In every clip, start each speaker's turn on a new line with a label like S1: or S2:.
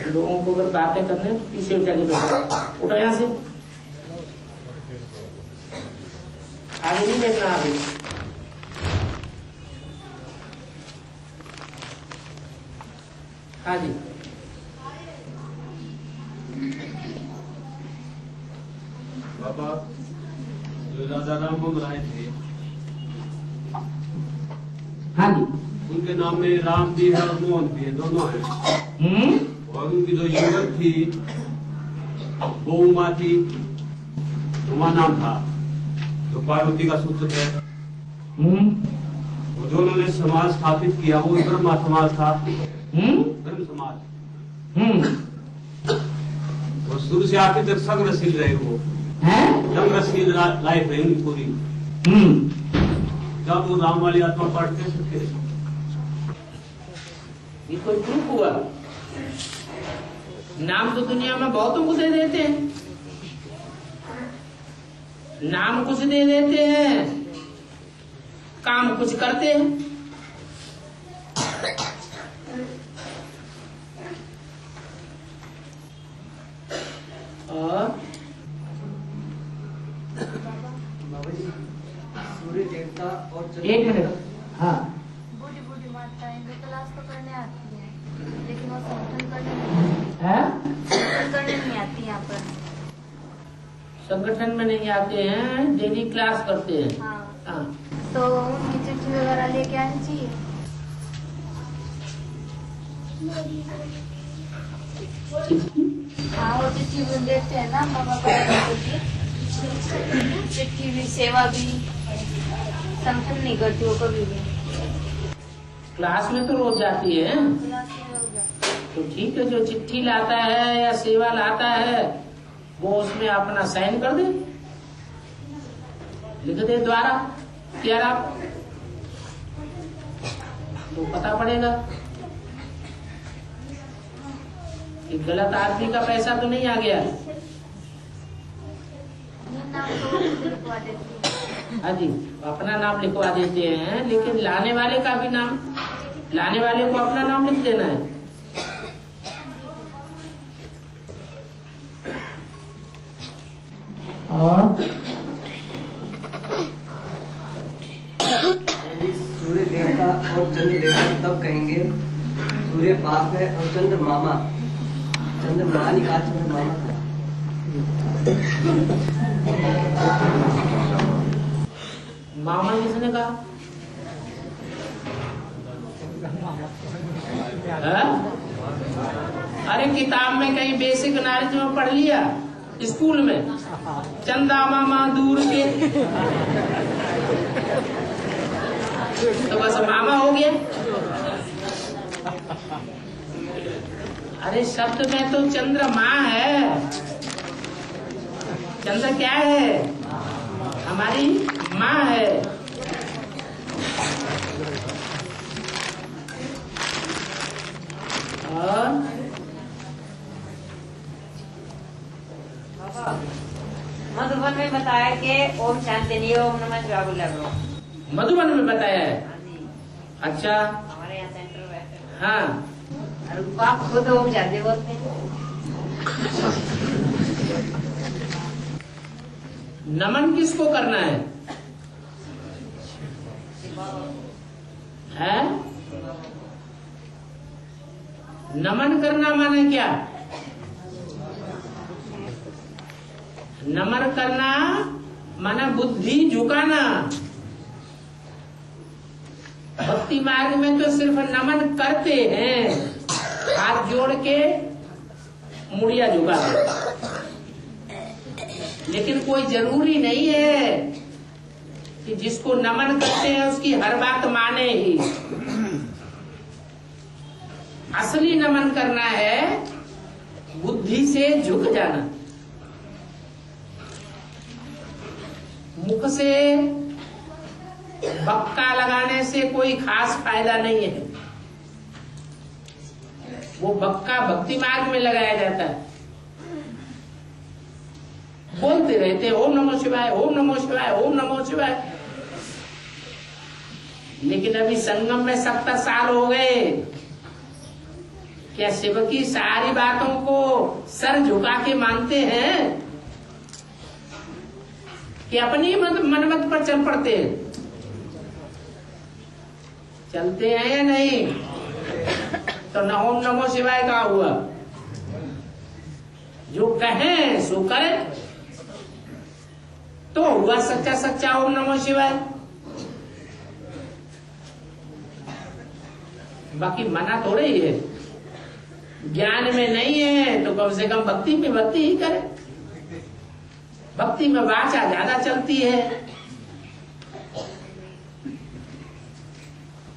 S1: लोगों को अगर बातें करने तो पीछे उठा के बैठो, उठो यहाँ से, आगे नहीं देखना आगे। हाँ जी,
S2: बाबा जो राजा राम भोग राय थे,
S1: हाँ जी,
S2: उनके नाम में राम भी है और मोहन भी है, दोनों है। और उनकी जो युवक थी वो उमा थी, उमा नाम था, जो पार्वती का सूत्र है। वो जो उन्होंने समाज स्थापित किया वो ब्रह्मा समाज था, ब्रह्म समाज। वो शुरू से आखिर तक संग्रहशील रहे, वो संग्रहशील लाइफ है उनकी पूरी। जब वो राम वाली आत्मा पढ़ते सकते,
S1: ये कोई प्रूफ हुआ? नाम तो दुनिया में बहुतों को दे देते हैं, नाम कुछ दे देते हैं, काम कुछ करते हैं। और
S3: सूर्य देवता और
S1: एक मिनट, हाँ,
S4: बूढ़ी बूढ़ी माताएं जो क्लास तो करने आती है, लेकिन वो संगठन करने नहीं आती यहाँ पर।
S1: संगठन में नहीं आते हैं, डेली क्लास करते हैं।
S4: हाँ। तो उनकी चिट्ठी वगैरह लेके आनी चाहिए। हाँ, वो चिट्ठी भी देते हैं ना मामा पापा की, चिट्ठी भी, सेवा भी, संगठन नहीं करती वो कभी भी।
S1: क्लास में तो रोज जाती है,
S4: क्लास में हो गया
S1: तो ठीक है। जो चिट्ठी लाता है या सेवा लाता है वो उसमें अपना साइन कर दे, लिख दे द्वारा क्या आप, तो पता पड़ेगा कि गलत आदमी का पैसा तो नहीं आ गया।
S4: नाम तो लिखवा देती है।
S1: हाँ जी, अपना नाम लिखवा देते हैं, लेकिन लाने वाले का भी नाम, लाने वाले को अपना नाम लिख देना है। और
S3: सूर्य देवता और चंद्र देवता तब कहेंगे सूर्य बाप है और चंद्र मामा। चंद्र महानिकाल चंद्र मामा था।
S1: मामा किसने कहा? अरे किताब में कहीं बेसिक नॉलेज में पढ़ लिया, स्कूल में चंदा मामा दूर के, तो बस मामा हो गया। अरे शब्द में तो चंद्र माँ है, चंद्र क्या है? हमारी माँ है। और
S5: मधुबन में बताया कि ओम शांति नहीं, ओम नमः शिवाय बोला करो।
S1: मधुबन में बताया है?
S5: हाँ जी,
S1: अच्छा,
S5: हमारे यहाँ सेंटर में।
S1: हाँ,
S5: और आप खुद ओम शांति बोलते हैं।
S1: नमन किसको करना है? है? नमन करना माने क्या? नमन करना माना बुद्धि झुकाना। भक्ति मार्ग में तो सिर्फ नमन करते हैं, हाथ जोड़ के मुड़िया झुका दे, लेकिन कोई जरूरी नहीं है कि जिसको नमन करते हैं उसकी हर बात माने ही। असली नमन करना है बुद्धि से झुक जाना। मुख से बक्का लगाने से कोई खास फायदा नहीं है। वो बक्का भक्ति मार्ग में लगाया जाता है, बोलते रहते ओम नमो शिवाय, ओम नमो शिवाय, ओम नमो शिवाय। लेकिन अभी संगम में 70 साल हो गए, क्या शिव की सारी बातों को सर झुका के मानते हैं कि अपनी मनमत पर चल पड़ते हैं? चलते हैं या नहीं? तो न ओम नमो शिवाय का हुआ, जो कहें सो करें तो हुआ सच्चा सच्चा ओम नमो शिवाय। बाकी मना थोड़े ही है। ज्ञान में नहीं है तो कम से कम भक्ति में भक्ति ही करे। भक्ति में वाचा ज्यादा चलती है।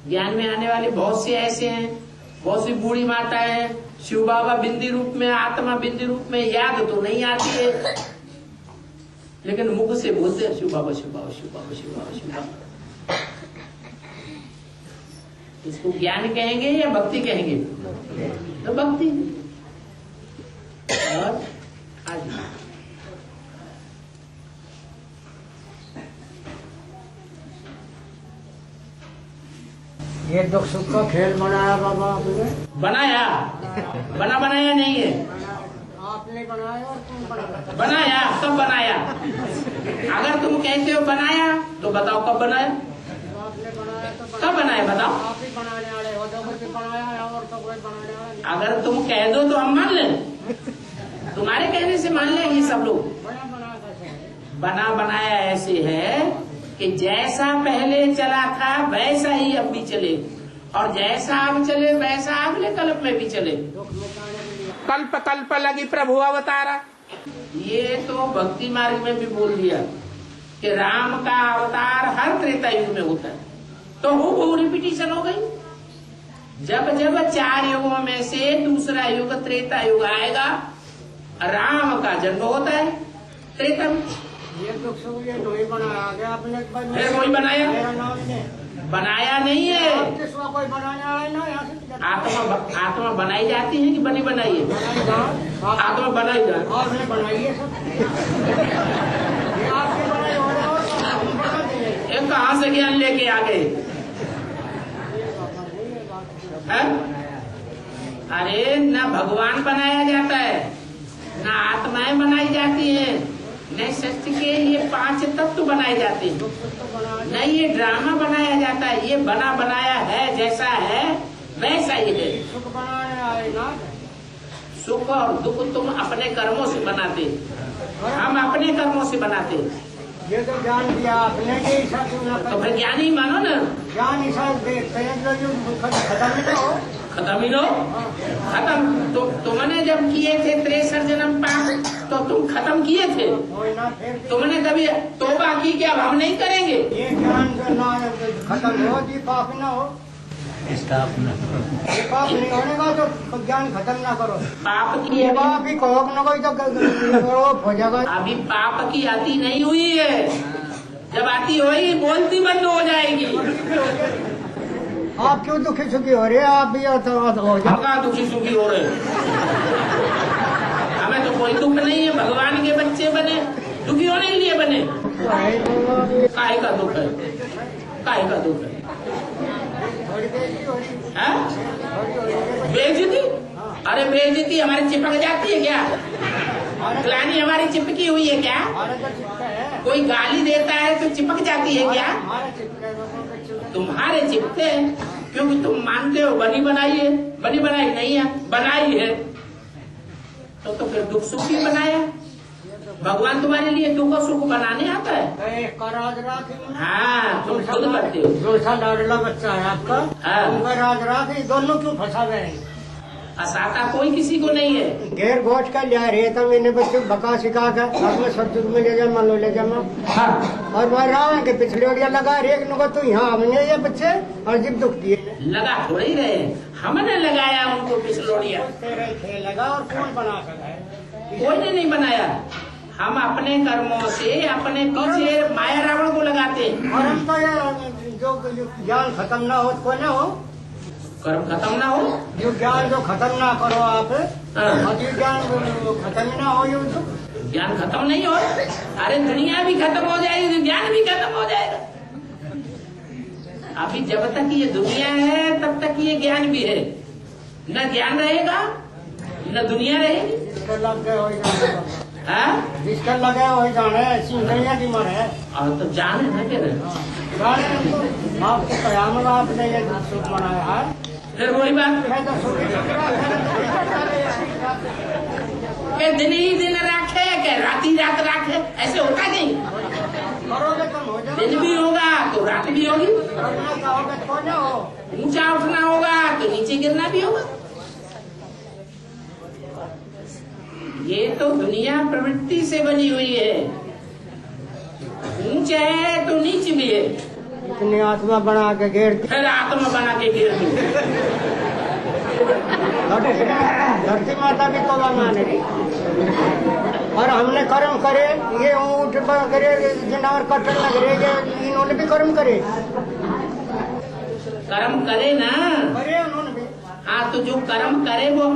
S1: ज्ञान में आने वाले बहुत से ऐसे हैं, बहुत सी बूढ़ी माता है, शिव बाबा बिंदी रूप में, आत्मा बिंदी रूप में, याद तो नहीं आती है लेकिन मुख से बोलते हैं शिव बाबा शिव बाबा शिव बाबा शिव बाबा शिव बाबा। इसको ज्ञान कहेंगे या भक्ति कहेंगे? तो भक्ति। और आज
S3: ये दुख सुख का खेल बनाया बाबा आपने?
S1: बनाया बनाया नहीं है,
S3: आपने बनाया और तुम बनाया?
S1: बनाया। कब बनाया? अगर तुम कहते हो बनाया तो बताओ कब बनाया?
S3: आपने बनाया तो
S1: कब बनाया बताओ?
S3: आप ही बनाने वाले हो, तो कोई बनाया है और तो कोई बनाने वाला नहीं।
S1: अगर तुम कह दो तो हम मान लें, तुम्हारे कहने से मान लेंगे सब लोग।
S3: बना बना कैसे है?
S1: बना बनाया ऐसे है कि जैसा पहले चला था वैसा ही अब भी चले, और जैसा अब चले वैसा अगले कल्प में भी चले।
S3: दुख मिटाने के लिए
S1: कल्प कल्प लगी प्रभु अवतारा। ये तो भक्ति मार्ग में भी बोल दिया कि राम का अवतार हर त्रेता युग में होता है। तो वो रिपीटिशन हो गई। जब जब 4 युगों में से दूसरा युग त्रेता युग आएगा, राम का जन्म होता है त्रेता में।
S3: ये दुख सुख ये दो ही बनाया आगे आपने।
S1: फिर कोई बनाया?
S3: मेरा नाम ने
S1: बनाया नहीं है।
S3: किसका कोई बनाने वाला ना यहाँ से।
S1: आत्मा बनाई जाती है कि बनी बनाई है?
S3: बनाई जाओ।
S1: आत्मा बनाई जाए।
S3: आपने बनाई है सब। ये आपने बनाई और हम बना देंगे।
S1: ये कहाँ से ज्ञान लेके आ गए? अरे न भगवान बनाया जाता है, न आत्माएं बनाई जाती हैं, न सत्य के ये 5 तत्व बनाए जाते हैं, न ये ड्रामा बनाया जाता है। ये बना बनाया है, जैसा है वैसा ही है।
S3: सुख बनाने आएगा।
S1: सुख और दुख तुम अपने कर्मों से बनाते, हम अपने कर्मों से बनाते।
S3: ये तो ज्ञान दिया आपने के हिसाब से।
S1: तो फिर ज्ञान ही मानो ना।
S3: ज्ञान हिसाब देखते हैं जो खत्म ही हो।
S1: खत्म ही लो, खत्म। तो तुमने जब किए थे 63 जन्म पाप, तो तुम खत्म किए थे। तुमने कभी तौबा की क्या? हम नहीं करेंगे।
S3: ये ज्ञान जो ना खत्म हो जी, पाप ना हो। ये पाप नहीं होने का तो ज्ञान खत्म ना करो।
S1: पाप की
S3: पाप ही कहो ना कोई तो हो जाएगा।
S1: अभी पाप की आती नहीं हुई है। जब आती होगी बोलती बंद हो जाएगी।
S3: आप क्यों दुखी सुखी हो रहे हैं? आप भी हो
S1: जाओ। दुखी सुखी हो रहे, हमें तो कोई दुख नहीं है। भगवान के बच्चे बने, दुखी होने के लिए बने। काहे का दुख है? काहे का दुख है? बेइज्जती? अरे बेइज्जती हमारी चिपक जाती है क्या? ग्लानी हमारी चिपकी हुई है क्या? कोई गाली देता है तो चिपक जाती है क्या? तुम्हारे चिपते हैं क्योंकि तुम मानते हो बनी बनाई है। बनी बनाई नहीं है, बनाई है। तो फिर दुख सुख ही बनाया। भगवान तुम्हारे लिए दुख और सुख बनाने आता है। हाँ, तुम खुद करते हो।
S3: जो सा लाडला बच्चा है आपका, उनका राज राख, दोनों क्यों फंसा गए?
S1: फंसाता कोई किसी को नहीं है।
S3: घेर घोट कर लिया रहे था मैंने बच्चे बका सिखा कर अपने सतयुग में ले जामा लो ले जामा। हाँ। और वह रावण के पिछले ओडिया लगा रेख नो तो यहाँ हमने ये बच्चे और जब दुख दिए
S1: लगा थोड़ी रहे, हमने लगाया उनको पिछलोड़िया।
S3: लगा और कौन बना सका?
S1: कोई ने नहीं बनाया। हम अपने कर्मों से अपने पीछे माया रावण को लगाते हैं।
S3: और हम तो ये जो ज्ञान खत्म ना हो तो ना हो,
S1: कर्म खत्म ना हो,
S3: जो ज्ञान जो खत्म ना करो आप, ज्ञान खत्म ना हो।
S1: ज्ञान खत्म नहीं हो। अरे दुनिया भी खत्म हो जाएगी तो ज्ञान भी खत्म हो जाएगा। अभी जब तक ये दुनिया है तब तक ये ज्ञान भी है, न ज्ञान रहेगा न दुनिया रहेगी।
S3: जिसका लग गया वही जाने,
S1: हाँ?
S3: जिसका लगा वही जाने, ऐसी नहीं की मर है।
S1: और तो जाने ना फिर
S3: जाने हमको, आपके कयामत आपने ये सुख मनाया है।
S1: फिर वही बात
S3: है तो सुख
S1: के दिन ही दिन रखे के राती रात रखे, ऐसे होता नहीं।
S3: करोगे तो हो जाओ,
S1: दिन भी होगा तो रात भी होगी,
S3: करना चाहोगे तो हो जाओ।
S1: ऊंचा उठना होगा तो नीचे गिरना भी होगा। ये तो दुनिया प्रवृत्ति से बनी हुई है, ऊंचे है तो नीचे भी है।
S3: इतनी आत्मा बना के घेर दी,
S1: फिर आत्मा बना के गिर दी।
S3: धरती माता भी तो मान रही, और हमने कर्म करे, ये ऊँट करे, जनावर कटन लग रहे, इन्होंने भी कर्म करे,
S1: कर्म करे ना।
S3: करे उन्होंने भी।
S1: हाँ, तो जो कर्म करे वो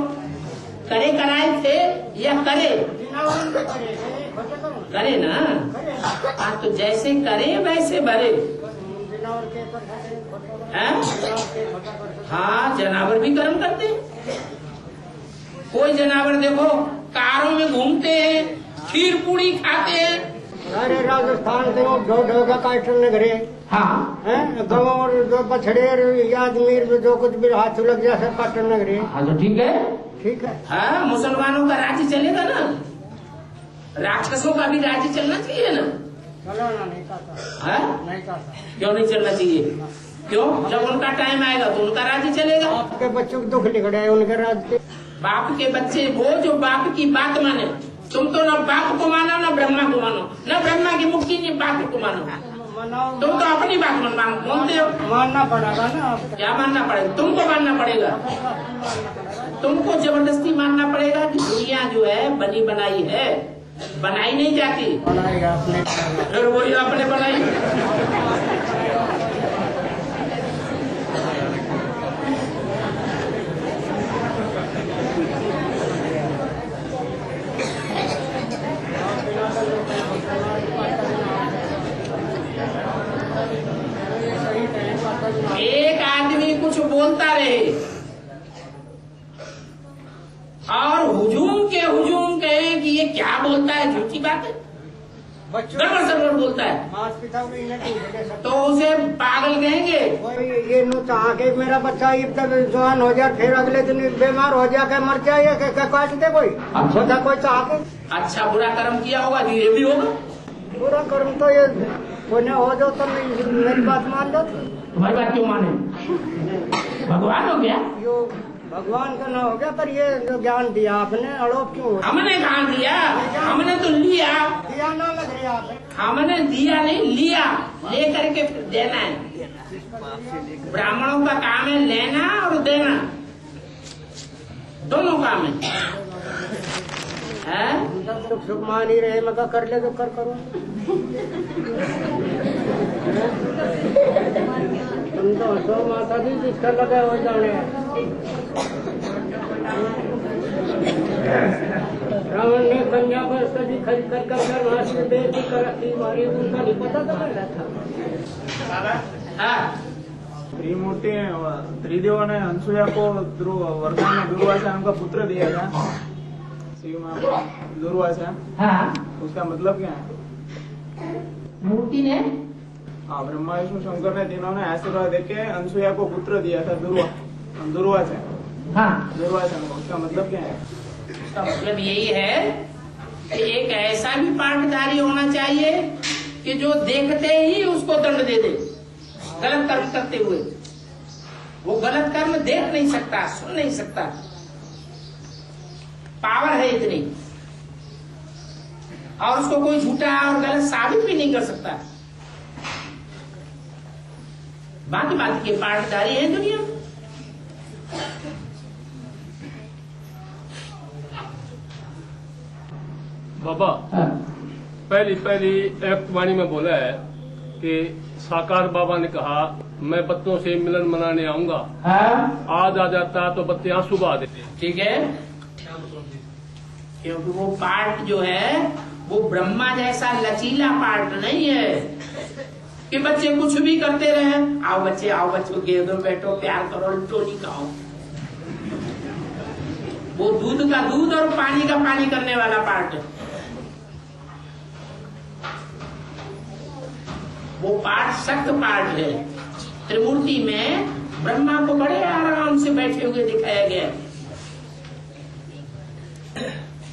S1: करे कराए थे या करे
S3: जनावर भी करे, बचे करो,
S1: करे ना।
S3: करे।
S1: हाँ, तो जैसे करे वैसे भरे।
S3: जनावर के
S1: हैं? हाँ, जानवर भी कर्म करते हैं। कोई जानवर देखो कारों में घूमते हैं, खीर पूड़ी खाते हैं।
S3: अरे राजस्थान से वो ढोगा काटन लग रहे
S1: हाँ,
S3: हैं, गाँव और जो बछड़े या आदमी जो कुछ भी हाथ लग जाए सब काटन लग रहे।
S1: हाँ, तो ठीक है।
S3: ठीक है,
S1: हाँ, मुसलमानों का राज्य चलेगा ना, राक्षसों का भी राज्य चलना चाहिए ना।
S3: चलो ना, नहीं चाहता,
S1: हाँ?
S3: नहीं चाहता।
S1: क्यों नहीं चलना चाहिए? क्यों? जब उनका टाइम आएगा तो उनका राज्य चलेगा।
S3: आपके बच्चों को दुख लिख रहे हैं उनके राज्य।
S1: बाप के बच्चे वो जो बाप की बात माने। तुम तो न बाप को मानो न ब्रह्मा को मानो, न ब्रह्मा की मुक्ति न बाप को मानो। तुम तो अपनी बात मानते हो।
S3: मानना पड़ेगा ना आपको।
S1: क्या मानना पड़ेगा? तुमको मानना पड़ेगा, तुमको जबरदस्ती मानना पड़ेगा कि दुनिया जो है बनी बनाई है, बनाई नहीं जाती।
S3: बनाएगा आपने,
S1: फिर वही आपने बनाई। एक आदमी कुछ बोलता रहे और हुजूम कहे कि ये क्या बोलता है, झूठी बात है,
S3: बच्चों
S1: गड़बड़ सड़बड़ बोलता है,
S3: माता पिता को इन्हें नहीं दे सकते।
S1: तो उसे पागल कहेंगे।
S3: ये नु चाह के मेरा बच्चा इतना जवान हो जाए, फिर अगले दिन बीमार हो जाए, क्या मर जाए, क्या काट दे कोई। होता कोई चाह के
S1: अच्छा बुरा कर्म किया होगा तो ये भी होगा।
S3: पूरा कर्म तो ये कोई हो जाओ तो मेरी बात मान लो।
S1: तुम्हारी बात क्यों माने? भगवान हो गया।
S3: यो भगवान का ना हो गया, पर ये जो ज्ञान दिया आपने अड़ोप क्यों हो?
S1: हमने कहा दिया, हमने तो लिया।
S3: दिया ना लग रही आप,
S1: हमने दिया नहीं, लिया, लेकर के फिर देना है। ब्राह्मणों का काम है लेना और देना, दोनों काम है।
S3: सुख मान ही रहे, मगर कर ले तो कर करो। तुम तो हंसो माता दी, जिसका लगा हो जाने। रावण ने कन्या पर सजी खरीद कर हाथ में बेटी कर रखी, मारी, उनका नहीं पता तो कर रहा था।
S6: त्रिमूर्ति त्रिदेव ने अनसुया को वरदान में दुर्वासा नाम का पुत्र दिया था, शिव माँ को दुर्वासा।
S1: हाँ,
S6: उसका मतलब क्या है?
S1: मूर्ति ने,
S6: हाँ, ब्रह्मा विष्णु शंकर ने तीनों ने आशीर्वाद देके अनसुया को पुत्र दिया था, दुर्वासा।
S1: हाँ,
S6: दुर्वासा को, उसका मतलब क्या है?
S1: उसका मतलब यही है कि एक ऐसा भी पाठधारी होना चाहिए कि जो देखते ही उसको दंड दे दे, गलत कर्म करते हुए। वो गलत कर्म देख नहीं सकता, सुन नहीं सकता, पावर है इतनी, और उसको कोई झूठा और गलत साबित भी नहीं कर सकता। बाकी के पाठधारी है दुनिया में।
S7: बाबा, पहली एक वाणी में बोला है कि साकार बाबा ने कहा मैं बच्चों से मिलन मनाने आऊंगा। आज आ जाता तो बच्चे आंसू बहा देते।
S1: ठीक है, क्योंकि वो पार्ट जो है वो ब्रह्मा जैसा लचीला पार्ट नहीं है कि बच्चे कुछ भी करते रहे। आओ बच्चे, आओ बच्चों, गेंदो बैठो, प्यार करो, टोनी खाओ। वो दूध का दूध और पानी का पानी करने वाला पार्ट है। वो पार्ट सख्त पार्ट है। त्रिमूर्ति में ब्रह्मा को बड़े आराम से बैठे हुए दिखाया गया,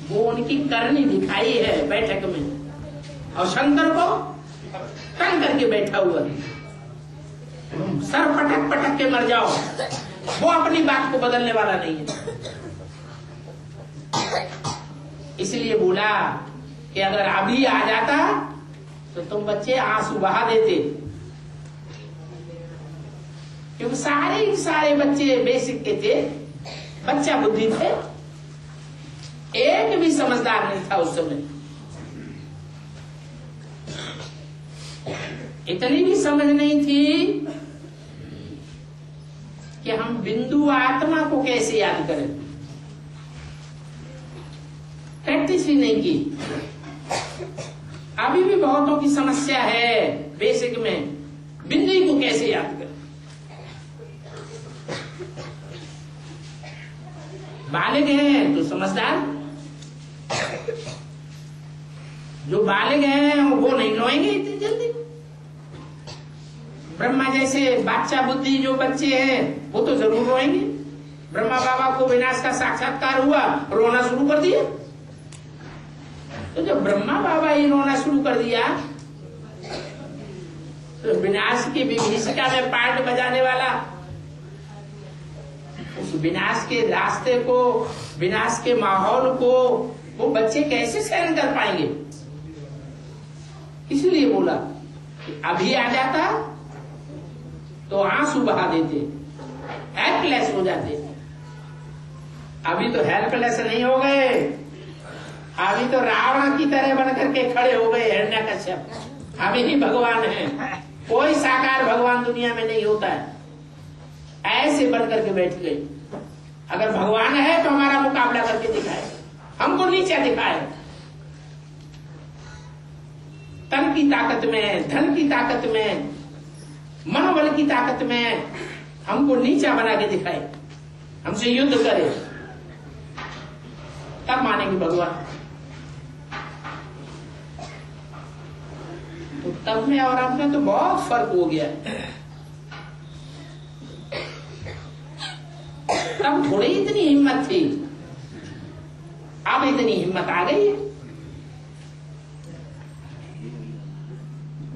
S1: वो उनकी करनी दिखाई है बैठक में, और शंकर को तंग करके बैठा हुआ, सर पटक पटक के मर जाओ, वो अपनी बात को बदलने वाला नहीं है। इसलिए बोला कि अगर अभी आ जाता तो तुम बच्चे आंसू बहा देते, क्योंकि सारे बच्चे बेसिक के थे, बच्चा बुद्धि थे, एक भी समझदार नहीं था उस समय। इतनी भी समझ नहीं थी कि हम बिंदु आत्मा को कैसे याद करें, प्रैक्टिस ही नहीं की। अभी भी बहुतों की समस्या है बेसिक में, बिंदु को कैसे याद करें। बालिग हैं तो समझदार, जो बालिग हैं वो नहीं रोएंगे इतनी जल्दी। ब्रह्मा जैसे बादशाह बुद्धि जो बच्चे हैं वो तो जरूर रोएंगे। ब्रह्मा बाबा को विनाश का साक्षात्कार हुआ, रोना शुरू कर दिया। तो जब ब्रह्मा बाबा ही रोना शुरू कर दिया तो विनाश की विभीषिका में पार्ट बजाने वाला उस विनाश के रास्ते को, विनाश के माहौल को वो बच्चे कैसे सहन कर पाएंगे। इसलिए बोला कि अभी आ जाता तो आंसू बहा देते, हेल्पलेस हो जाते। अभी तो हेल्पलेस नहीं हो गए, अभी तो रावण की तरह बन करके खड़े हो गए हिरण्यकश्यप। अभी ही भगवान है, कोई साकार भगवान दुनिया में नहीं होता है, ऐसे बन करके बैठ गए। अगर भगवान है तो हमारा मुकाबला करके दिखाए, हमको नीचे दिखाए। तन की ताकत में, धन की ताकत में, मनोबल की ताकत में हमको नीचा बना के दिखाए, हमसे युद्ध करे, तब मानेंगे भगवान। तो तब में और अब में तो बहुत फर्क हो गया। तब थोड़ी इतनी हिम्मत थी, अब इतनी हिम्मत आ गई है।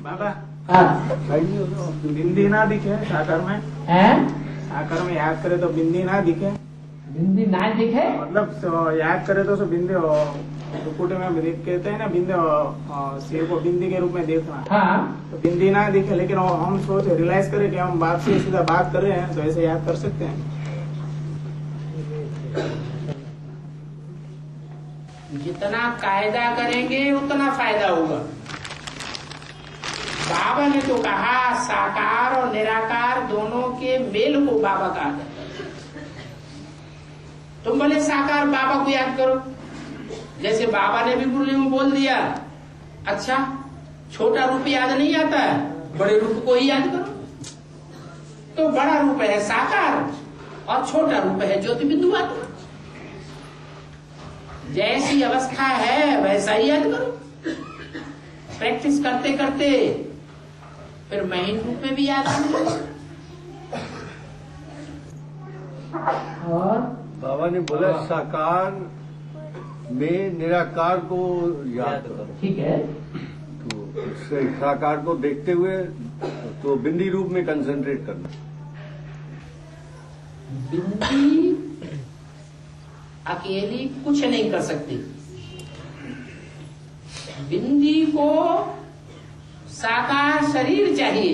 S6: बाबा
S1: हाँ,
S6: बिंदी ना दिखे साकार में, साकार में याद करे तो बिंदी ना दिखे,
S1: बिंदी ना दिखे
S6: मतलब तो याद करे तो बिंदी कुकुट में कहते हैं ना, बिंदी सिर को बिंदी के रूप में देखना।
S1: हाँ,
S6: तो बिंदी ना दिखे, लेकिन हम सोच रियलाइज करें कि हम बाप से सीधा बात कर रहे हैं, तो ऐसे याद कर सकते हैं।
S1: जितना कायदा करेंगे उतना फायदा होगा। बाबा ने तो कहा साकार और निराकार दोनों के मेल को बाबा कहा जाता है। तुम बोले साकार बाबा को याद करो, जैसे बाबा ने भी मुरली में बोल दिया, अच्छा छोटा रूप याद नहीं आता है, बड़े रूप को ही याद करो। तो बड़ा रूप है साकार और छोटा रूप है ज्योति बिंदु आत्मा। जैसी अवस्था है वैसा ही याद करो। प्रैक्टिस करते करते फिर महीन रूप में भी याद आने। और
S8: बाबा ने बोला साकार में निराकार को याद करो।
S1: ठीक है,
S8: तो साकार को देखते हुए तो बिंदी रूप में कंसंट्रेट करना।
S1: बिंदी अकेली कुछ नहीं कर सकती। बिंदी को साकार शरीर चाहिए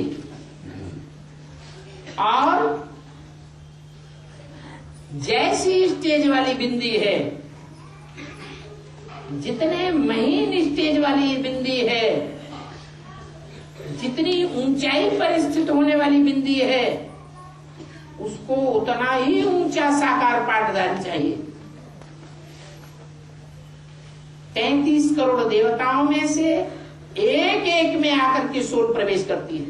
S1: और जैसी स्टेज वाली बिंदी है, जितने महीन स्टेज वाली बिंदी है, जितनी ऊंचाई पर स्थित होने वाली बिंदी है, उसको उतना ही ऊंचा साकार पाठधारी चाहिए। 33 करोड़ देवताओं में से एक एक में आकर के सोल प्रवेश करती है।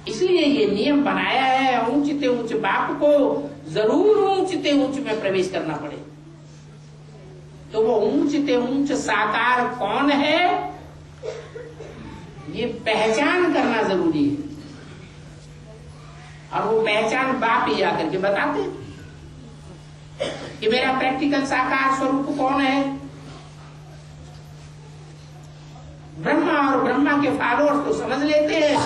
S1: इसलिए ये नियम बनाया है ऊंच ते ऊंच बाप को जरूर ऊंचते ऊंच में प्रवेश करना पड़े। तो वो ऊंचते ऊंच साकार कौन है, ये पहचान करना जरूरी है। और वो पहचान बाप ही आकर के बताते कि मेरा प्रैक्टिकल साकार स्वरूप कौन है। ब्रह्मा और ब्रह्मा के फॉलोअर्स तो समझ लेते हैं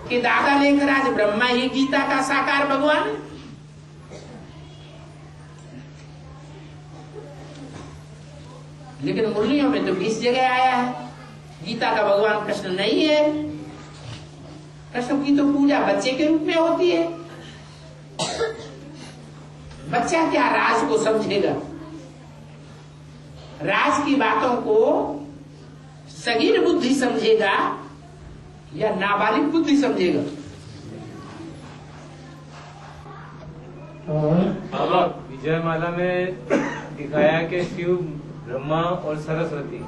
S1: कि दादा लेखराज ब्रह्मा ही गीता का साकार भगवान है। लेकिन मुरलियों में तो 20 जगह आया है गीता का भगवान कृष्ण नहीं है। कृष्ण की तो पूजा बच्चे के रूप में होती है। बच्चा क्या राज को समझेगा, राज की बातों को सगीर बुद्धि समझेगा या नाबालिग बुद्धि समझेगा।
S2: बाबा विजयमाला में दिखाया कि शिव ब्रह्मा और सरस्वती,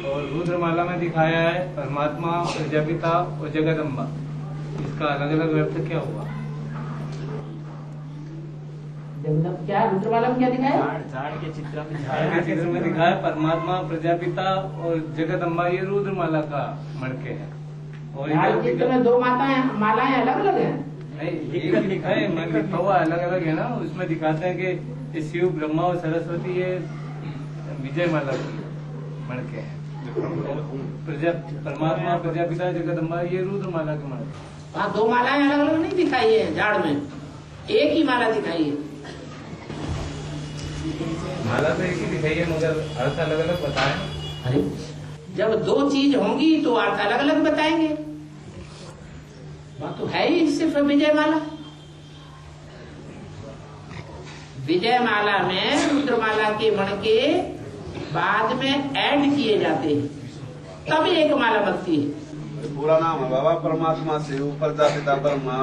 S2: और रुद्रमाला में दिखाया है परमात्मा, प्रजापिता और जगदम्बा। इसका अलग अलग अर्थ क्या हुआ?
S1: क्या रुद्रमाला में क्या दिखाया?
S6: झाड़ के चित्र
S2: में दिखाया परमात्मा, प्रजापिता और जगदम्बा, ये रुद्रमाला का मड़के है। और
S1: चित्र में दो मालाएं अलग अलग है।
S2: नहीं लिखा है, मैं लिखा हुआ अलग अलग है ना। उसमें दिखाते हैं कि शिव ब्रह्मा और सरस्वती ये विजयमाला की मड़के हैं। परमात्मा, प्रजापिता, जगदम्बा ये रुद्रमाला के मड़के।
S1: हाँ, दो मालाएं अलग अलग नहीं दिखाई है झाड़ में, एक ही माला दिखाई है।
S2: माला तो एक ही दिखाई है मगर अर्थ अलग अलग बताए।
S1: अरे जब दो चीज होंगी तो अर्थ अलग अलग बताएंगे। वहां तो है ही सिर्फ विजयमाला। विजयमाला में रुद्रमाला के मणके बाद में ऐड किए जाते हैं, तब एक माला बनती है।
S9: पूरा नाम है बाबा परमात्मा शिव, प्रजापिता ब्रह्मा,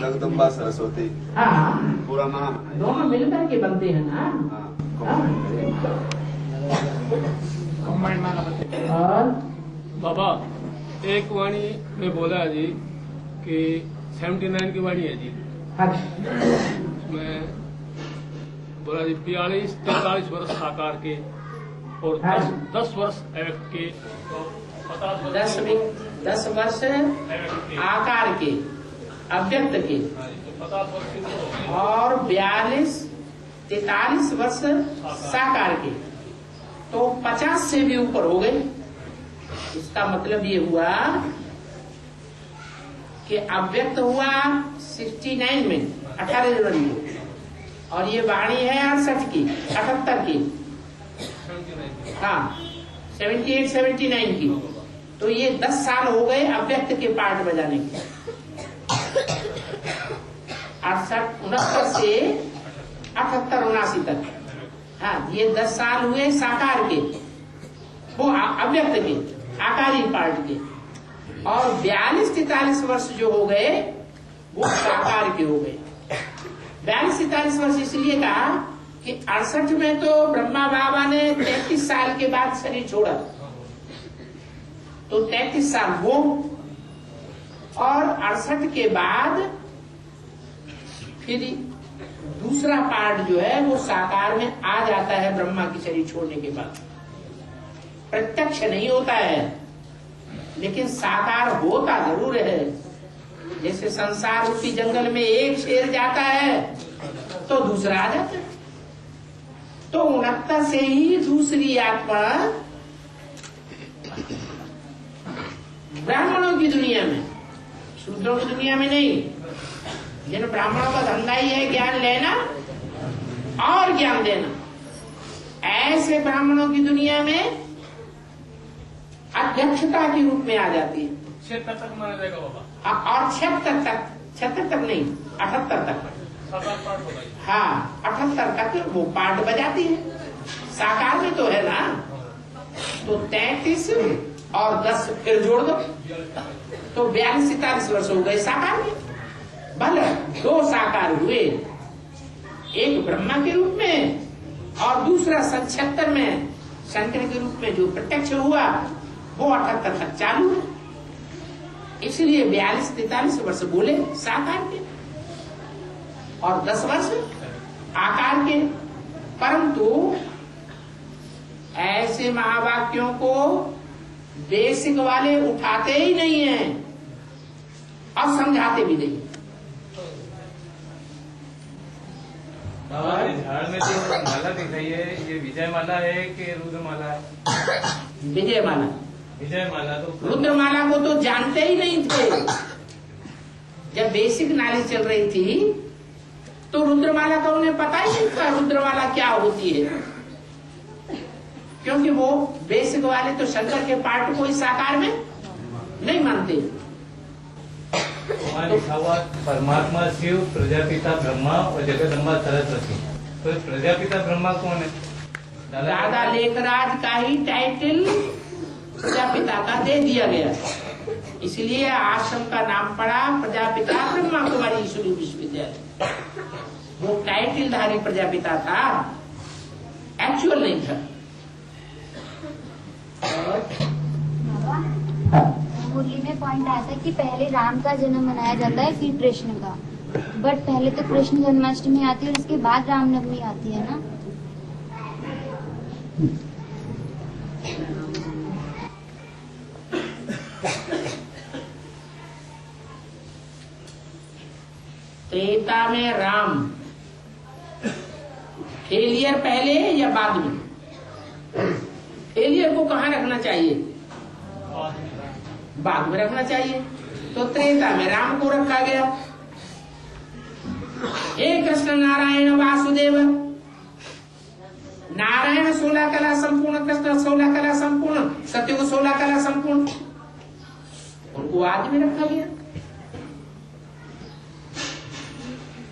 S9: जगदम्बा सरस्वती।
S1: हाँ,
S9: पूरा नाम है।
S1: दोनों मिलकर के बनते हैं ना। और
S7: बाबा एक वाणी में बोला जी कि 79 की वाणी है जी। उसमें बोला जी 42-43 वर्ष साकार के और 10 वर्ष अव्यक्त के,
S1: 10 वर्ष आकार के, अव्यक्त के, और 42-43 वर्ष साकार के, तो 50 से भी ऊपर हो गए। इसका मतलब ये हुआ कि अव्यक्त हुआ 69 में 18 जनवरी को, और ये वाणी है 68 की, 78 की, हाँ 78-79 की। तो ये 10 साल हो गए अव्यक्त के पार्ट बजाने के। 68-69 से 78-79 तक, हाँ ये 10 साल हुए साकार के, वो अव्यक्त के आकारी पार्ट के। और 42-43 वर्ष जो हो गए वो साकार के हो गए। 42-43 वर्ष इसलिए कहा कि 68 में तो ब्रह्मा बाबा ने 33 साल के बाद शरीर छोड़ा, तो 33 साल वो, और 68 के बाद फिर दूसरा पार्ट जो है वो साकार में आ जाता है ब्रह्मा की शरीर छोड़ने के बाद। प्रत्यक्ष नहीं होता है लेकिन साकार होता जरूर है। जैसे संसार रूपी जंगल में एक शेर जाता है तो दूसरा आ जाता है, तो 69 से ही दूसरी आत्मा ब्राह्मणों की दुनिया में, शूद्रों की दुनिया में नहीं। जिन ब्राह्मणों का धंधा ही है ज्ञान लेना और ज्ञान देना, ऐसे ब्राह्मणों की दुनिया में अध्यक्षता के रूप में आ जाती है।
S7: 76 तक माना जाएगा बाबा,
S1: और 76 तक नहीं, 78 तक, हाँ 78 तक वो पार्ट बजाती है। साकार में तो है ना, तो 33 और 10 फिर जोड़ दो तो 42-43 वर्ष हो गए साकार में। भले 2 साकार हुए, एक ब्रह्मा के रूप में और दूसरा 76 में शंकर के रूप में जो प्रत्यक्ष हुआ वो 78 तक चालू है। इसलिए 42-43 वर्ष बोले साकार के। और 10 वर्ष आकार के। परंतु ऐसे महावाक्यों को बेसिक वाले उठाते ही नहीं हैं और समझाते भी नहीं।
S10: झाड़ में जो माला दिखाई है, ये विजय माला है कि रुद्र माला है?
S1: विजय माला।
S10: विजय माला तो
S1: रुद्र माला को तो जानते ही नहीं थे। जब बेसिक नॉलेज चल रही थी तो रुद्रमाला का उन्हें पता ही नहीं था रुद्रमाला क्या होती है, क्योंकि वो बेसिक वाले तो शंकर के पार्ट को इस आकार में नहीं मानते।
S10: वहाँ लिखा हुआ परमात्मा शिव, प्रजापिता ब्रह्मा और जगदम्बा सरस्वती। तो प्रजापिता ब्रह्मा कौन है?
S1: दादा लेखराज का ही टाइटल प्रजापिता का दे दिया गया, इसलिए आश्रम का नाम पड़ा प्रजापिता ब्रह्मा कुमारी ईश्वरी विश्वविद्यालय। वो टाइटलधारी प्रजापिता था, एक्चुअल नहीं था।
S11: मुरली में पॉइंट आया था कि पहले राम का जन्म मनाया जाता है फिर कृष्ण का, बट पहले तो कृष्ण जन्माष्टमी आती है और उसके बाद रामनवमी आती है ना।
S1: त्रेता में राम फेलियर पहले या बाद में? फेलियर को कहाँ रखना चाहिए? बाद में रखना चाहिए। तो त्रेता में राम को रखा गया। हे कृष्ण नारायण वासुदेव। नारायण 16 कला संपूर्ण, कृष्ण 16 कला संपूर्ण, सत्युग 16 कला संपूर्ण, उनको आदि में रखा गया।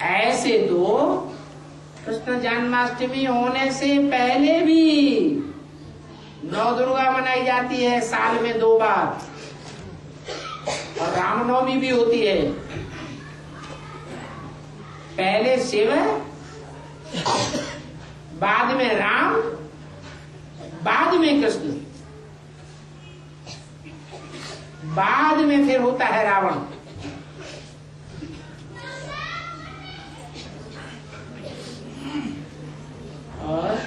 S1: ऐसे तो कृष्ण जन्माष्टमी होने से पहले भी नौ दुर्गा मनाई जाती है साल में 2 बार, और रामनवमी भी होती है। पहले शिव, बाद में राम, बाद में कृष्ण, बाद में फिर होता है रावण। और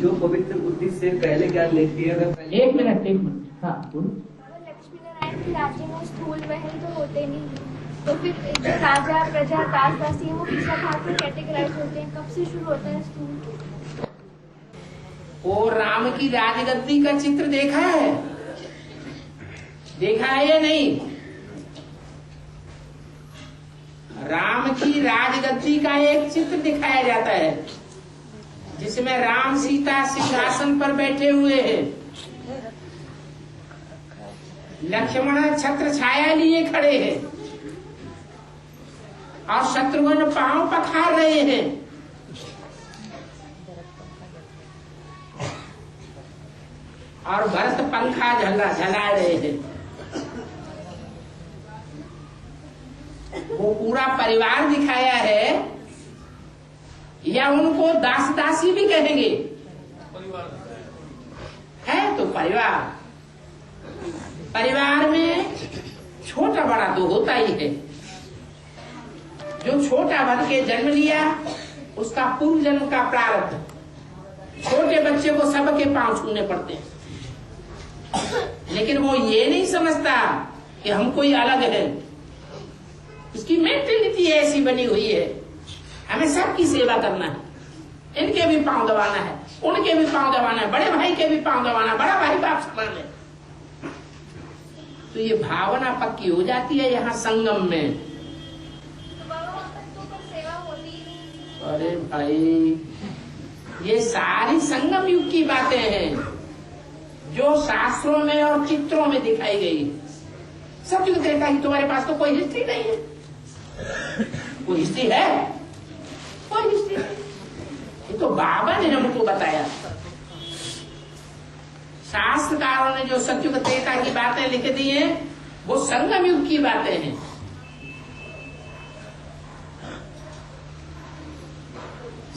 S12: जो पवित्र बुद्धि से पहले ज्ञान लेती है, अगर
S1: एक मिनट हाँ बोलो।
S11: लक्ष्मी नारायण के राज्य में स्थूल महल तो होते नहीं, तो फिर जो राजा प्रजा दास दासी है वो किस भाग में कैटेगराइज होते हैं? कब से शुरू होता है स्थूल?
S1: वो राम की राजगद्दी का चित्र देखा है? देखा है या नहीं? राम की राजगद्दी का एक चित्र दिखाया जाता है जिसमें राम सीता सिंहासन पर बैठे हुए हैं, लक्ष्मण छत्र छाया लिए खड़े हैं और शत्रुघ्न पांव पखार रहे हैं। और भरत पंखा झला रहे हैं। वो पूरा परिवार दिखाया है, या उनको दास दासी भी कहेंगे? है तो परिवार। परिवार में छोटा बड़ा तो होता ही है। जो छोटा बन के जन्म लिया उसका पूर्व जन्म का प्रारब्ध, छोटे बच्चे को सबके पांव छूने पड़ते हैं, लेकिन वो ये नहीं समझता कि हम कोई अलग है। उसकी मेंटेलिटी ऐसी बनी हुई है, हमें सबकी सेवा करना है, इनके भी पांव दबाना है, उनके भी पांव दबाना है, बड़े भाई के भी पांव दबाना, बड़ा भाई बाप समान है। तो ये भावना पक्की हो जाती है यहाँ संगम में। अरे भाई, ये सारी संगम युग की बातें हैं जो शास्त्रों में और चित्रों में दिखाई गई। सब युग देखा कि तुम्हारे पास तो कोई हिस्ट्री नहीं है। कोई हिस्ट्री है? कोई हिस्ट्री नहीं। ये तो बाबा ने हमको बताया। शास्त्रकारों ने जो सत्युग त्रेता की बातें लिख दी हैं वो संगम युग की बातें हैं।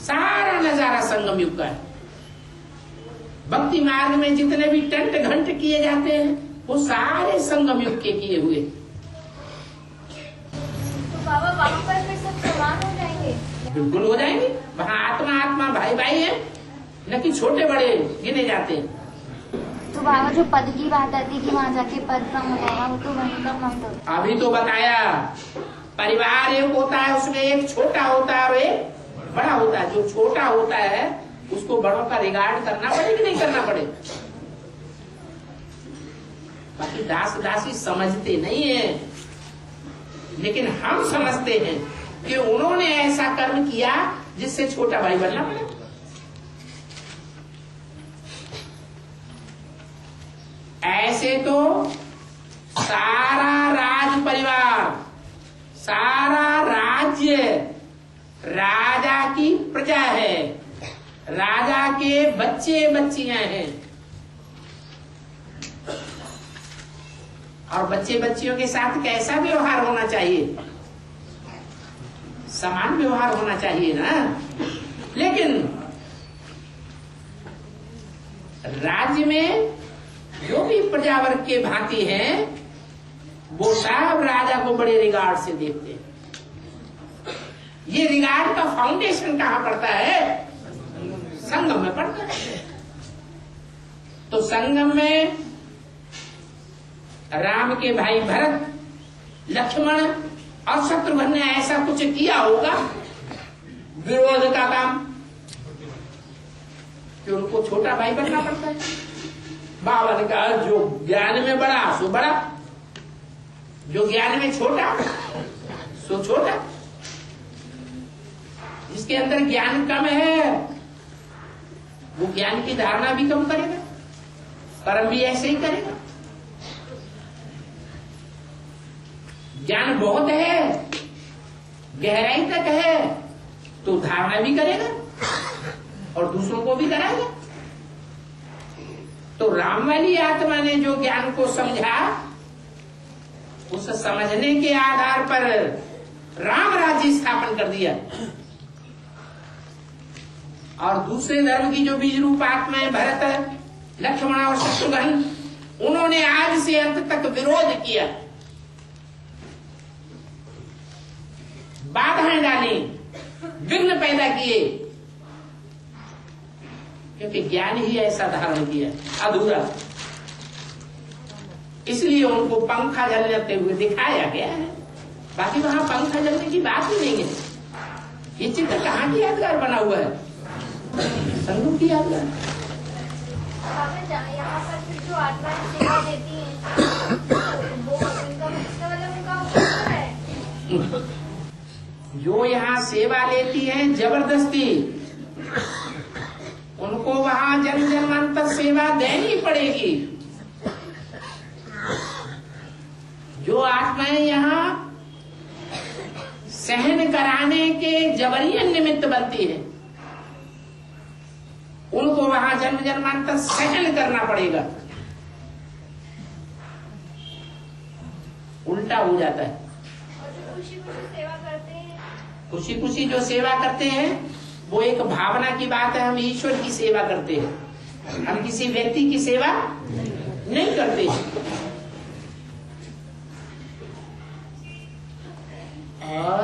S1: सारा नजारा संगम युग का है। भक्ति मार्ग में जितने भी टंट घंट किए जाते हैं वो सारे संगम युग के किए हुए। बिल्कुल हो जाएंगे। वहाँ आत्मा आत्मा भाई भाई है, न कि छोटे बड़े गिने जाते हैं।
S11: तो बाबा जो पद की बात आती है कि वहाँ जाके पद कम हो जाएगा, वो तो वहीं का मत होता।
S1: अभी तो बताया, परिवार एक होता है, उसमें एक छोटा होता है और एक बड़ा होता है। जो छोटा होता है उसको बड़ों का रिगार्ड करना पड़े कि नहीं करना पड़े। बाकी दास दासी समझते नहीं है, लेकिन हम समझते हैं कि उन्होंने ऐसा कर्म किया जिससे छोटा भाई बनना पड़े। ऐसे तो सारा राज परिवार, सारा राज्य राजा की प्रजा है, राजा के बच्चे बच्चियां हैं, और बच्चे बच्चियों के साथ कैसा व्यवहार होना चाहिए? समान व्यवहार होना चाहिए ना। लेकिन राज्य में जो भी प्रजावर्ग के भांति हैं, वो सब राजा को बड़े रिगार्ड से देखते हैं। ये रिगार्ड का फाउंडेशन कहाँ पड़ता है? संगम में पड़ता है। तो संगम में राम के भाई भरत, लक्ष्मण और शत्रुघ्न ने ऐसा कुछ किया होगा विरोध का काम, कि उनको छोटा भाई बनना पड़ता है। बाबा ने कहा जो ज्ञान में बड़ा सो बड़ा, जो ज्ञान में छोटा सो छोटा। जिसके अंदर ज्ञान कम है वो ज्ञान की धारणा भी कम करेगा, कर्म भी ऐसे ही करेगा। ज्ञान बहुत है, गहराई तक है, तो धारणा भी करेगा और दूसरों को भी कराएगा। तो राम वाली आत्मा ने जो ज्ञान को समझा, उस समझने के आधार पर राम राज्य स्थापन कर दिया। और दूसरे धर्म की जो बीज रूप आत्माएं भरत, लक्ष्मण और शत्रुघ्न, उन्होंने आज से अंत तक विरोध किया, बाधाएं डाली, विघ्न पैदा किए, क्योंकि ज्ञान ही ऐसा धारण किया अधूरा। इसलिए उनको पंखा जलते हुए दिखाया गया है। बाकी वहां पंखा जलने की बात ही नहीं है। ये चित्र कहाँ की यादगार बना हुआ है? संगम की यादगार।
S11: यहाँ पर फिर जो आत्माएं सेवा देती हैं, वो उनका है।
S1: जो यहाँ सेवा लेती है जबरदस्ती, उनको वहां जन्म जन्मांतर सेवा देनी पड़ेगी। जो आत्माएं यहाँ सहन कराने के जबरियन निमित्त बनती है, उनको वहां जन्म जन्मांतर सहन करना पड़ेगा। उल्टा हो जाता है। खुशी खुशी जो सेवा करते हैं वो एक भावना की बात है, हम ईश्वर की सेवा करते हैं, हम किसी व्यक्ति की सेवा नहीं करते। और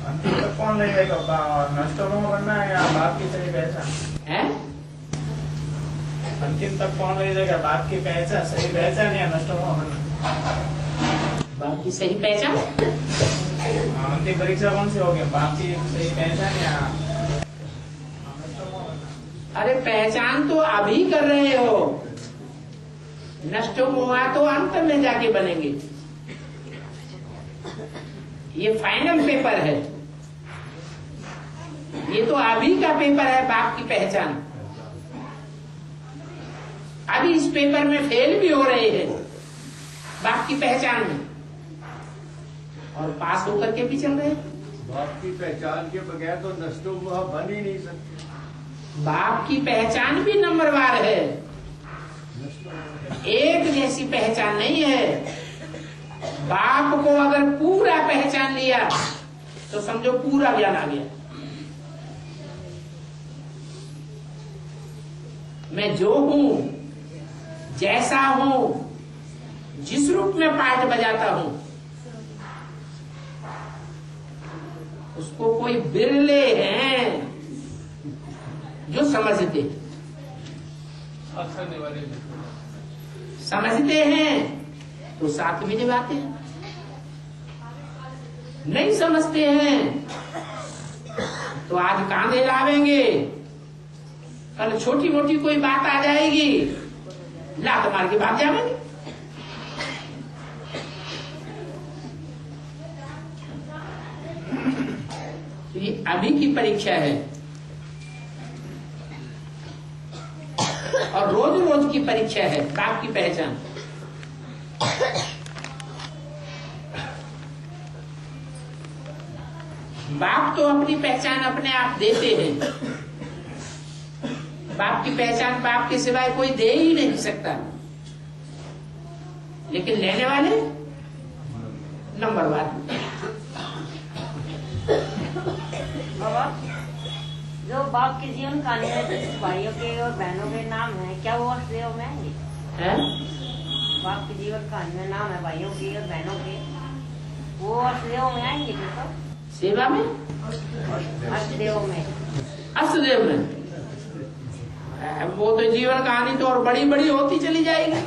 S6: अंतिम तक कौन ले जाएगा? नष्ट बनना है या बाप की सही पहचान
S1: है?
S6: अंतिम तक कौन ले जाएगा? बाप की पहचान, सही पहचान या नष्ट बनना?
S1: बाप की सही पहचान।
S6: अंतिम परीक्षा कौन सी होगी? बाप की सही पहचान या?
S1: अरे पहचान तो अभी कर रहे हो, नष्ट हुआ तो अंत में जाके बनेंगे। ये फाइनल पेपर है, ये तो अभी का पेपर है बाप की पहचान। अभी इस पेपर में फेल भी हो रहे हैं बाप की पहचान में, और पास होकर के भी चल रहे हैं।
S8: बाप की पहचान के बगैर तो नष्टो हुआ बन ही नहीं सकते।
S1: बाप की पहचान भी नंबरवार है, एक जैसी पहचान नहीं है। बाप को अगर पूरा पहचान लिया तो समझो पूरा ज्ञान आ गया। मैं जो हूं, जैसा हूं, जिस रूप में पाठ बजाता हूं, उसको कोई बिरले हैं जो समझते हैं तो साथ में निभाते हैं, नहीं समझते हैं तो आज कांधे लावेंगे, कल छोटी मोटी कोई बात आ जाएगी, लात मार के भाग जाएंगे। ये अभी की परीक्षा है और रोज रोज की परीक्षा है बाप की पहचान। बाप तो अपनी पहचान अपने आप देते हैं, बाप की पहचान बाप के सिवाय कोई दे ही नहीं सकता, लेकिन लेने वाले नंबरवार।
S5: बाबा, जो बाप के जीवन कहानी में भाइयों के और बहनों के नाम है, क्या वो असलियों में आएंगे? बाप के जीवन कहानी में नाम है भाइयों के और बहनों के, वो असलियों में आएंगे क्या?
S1: सेवा में,
S5: अष्टदेव में,
S1: अष्टदेव में वो तो जीवन कहानी तो और बड़ी बड़ी होती चली जाएगी।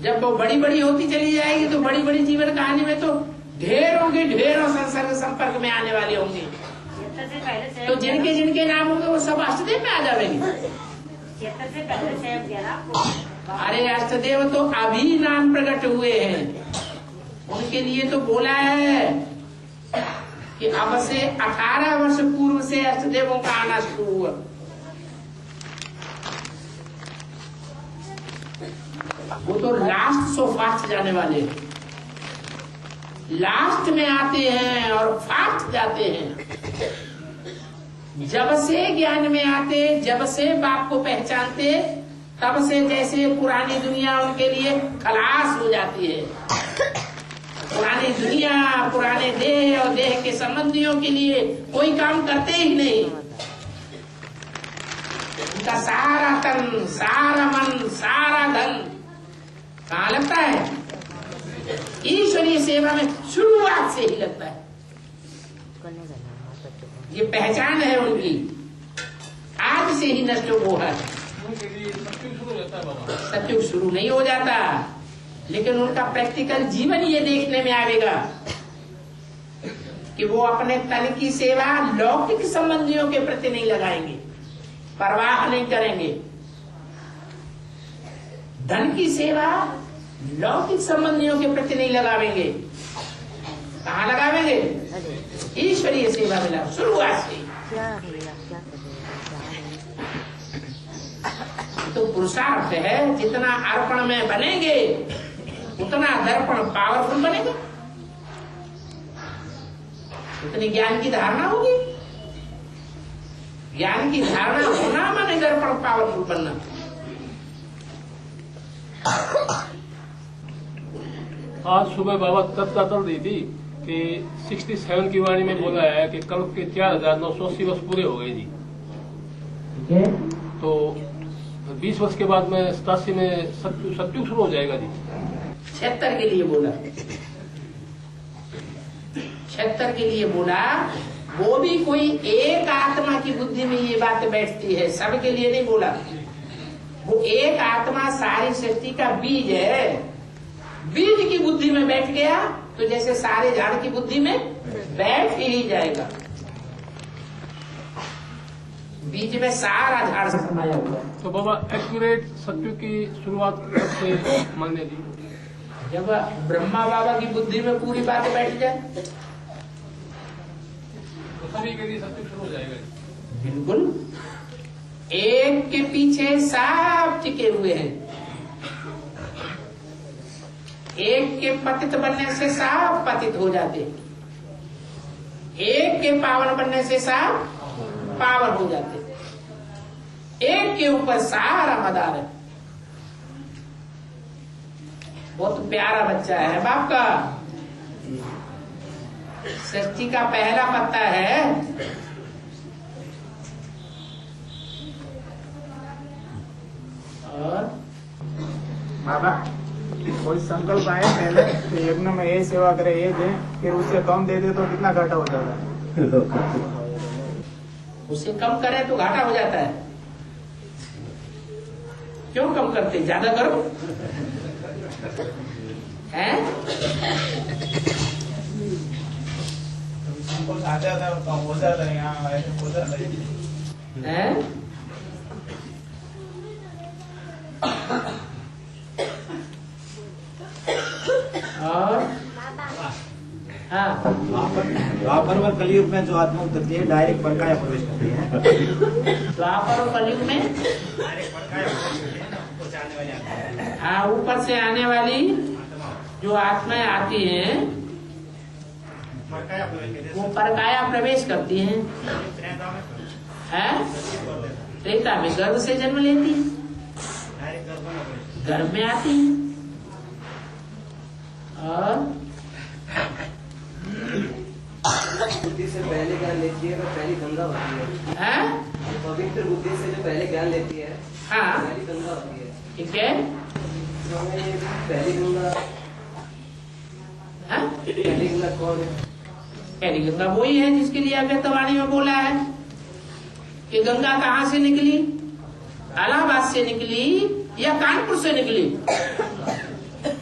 S1: जब वो बड़ी बड़ी होती चली जाएगी तो बड़ी बड़ी जीवन कहानी में तो ढेरों के ढेरों संसर्ग संपर्क में आने वाले होंगे, तो जिनके जिनके नाम होंगे वो सब अष्टदेव में आ जाएंगे। अरे अष्टदेव तो अभी नाम प्रकट हुए हैं, उनके लिए तो बोला है कि अब से 18 वर्ष पूर्व से अष्टदेवों का आना शुरू हुआ। वो तो लास्ट सो फास्ट जाने वाले, लास्ट में आते हैं और फास्ट जाते हैं। जब से ज्ञान में आते, जब से बाप को पहचानते, तब से जैसे पुरानी दुनिया उनके लिए खलास हो जाती है। पुरानी दुनिया, पुराने देह और देह के संबंधियों के लिए कोई काम करते ही नहीं। उनका सारा तन, सारा मन, सारा धन कहाँ लगता है? ईश्वरीय सेवा में शुरुआत से ही लगता है। ये पहचान है उनकी, आज से ही नष्ट हो है। सत्युग शुरू नहीं हो जाता, लेकिन उनका प्रैक्टिकल जीवन ये देखने में आएगा कि वो अपने तन की सेवा लौकिक संबंधियों के प्रति नहीं लगाएंगे, परवाह नहीं करेंगे। धन की सेवा लौकिक संबंधियों के प्रति नहीं लगावेंगे, कहाँ लगावेंगे? ईश्वरीय सेवा में शुरुआत से। तो पुरुषार्थ है, जितना अर्पण में बनेंगे उतना दर्पण पावरफुल बनेगा, उतनी ज्ञान की धारणा होगी। ज्ञान की धारणा होना माने दर्पण पावरफुल बनना।
S7: आज सुबह बाबा चर्चा चल रही थी कि 67 की वाणी में बोला है कि कल्प के 4980 वर्ष पूरे हो गए जी। तो 20 वर्ष के बाद में 87 में सत्युग शुरू हो जाएगा जी।
S1: 76 के लिए बोला, 76 के लिए बोला। वो भी कोई एक आत्मा की बुद्धि में ये बात बैठती है, सबके लिए नहीं बोला। वो एक आत्मा सारी सृष्टि का बीज है, बीज की बुद्धि में बैठ गया तो जैसे सारे झाड़ की बुद्धि में बैठ ही जाएगा। बीज में सारा झाड़ समाया हुआ है।
S7: तो बाबा एक्यूरेट सत्युग की शुरुआत कब से मानने दी?
S1: जब ब्रह्मा बाबा की बुद्धि में पूरी बात बैठ जाए
S7: तो सभी के लिए सत्युग शुरू हो जाएगा।
S1: बिल्कुल, एक के पीछे सब टिके हुए हैं। एक के पतित बनने से सब पतित हो जाते, एक के पावन बनने से सब पावन हो जाते, एक के ऊपर सारा मदार है। बहुत प्यारा बच्चा है बाप का, सृष्टि का पहला पत्ता है। और बाबा
S6: कोई संकल्प आए पहले कि यज्ञ में ये सेवा करे, ये दे, फिर उससे कम दे दे तो कितना घाटा हो जाता है?
S1: उससे कम करे तो घाटा हो जाता है। क्यों कम करते, ज्यादा करो हैं?
S6: आ जाता है, कम हो जाता है, यहाँ ऐसे हो जाता है।
S1: और हाँ,
S13: द्वापर और कलयुग में जो आत्मा उतरती है डायरेक्ट परकाया प्रवेश करती है।
S1: द्वापर और कलयुग में हाँ, ऊपर से आने वाली जो आत्माएं आती हैं वो परकाया प्रवेश करती हैं। त्रेता में गर्भ से जन्म लेती है, गर्भ में आती है। और
S12: बुद्धि से पहले ज्ञान लेती है, पहली गंगा होती है। पवित्र बुद्धि से जो पहले ज्ञान लेती है,
S1: हाँ,
S12: पहली गंगा होती है।
S1: ठीक है।
S12: पहली गंगा, पहली गंगा कौन है?
S1: पहली गंगा वही है जिसके लिए अव्यक्तवाणी में बोला है कि गंगा कहाँ से निकली, इलाहाबाद से निकली या कानपुर से निकली।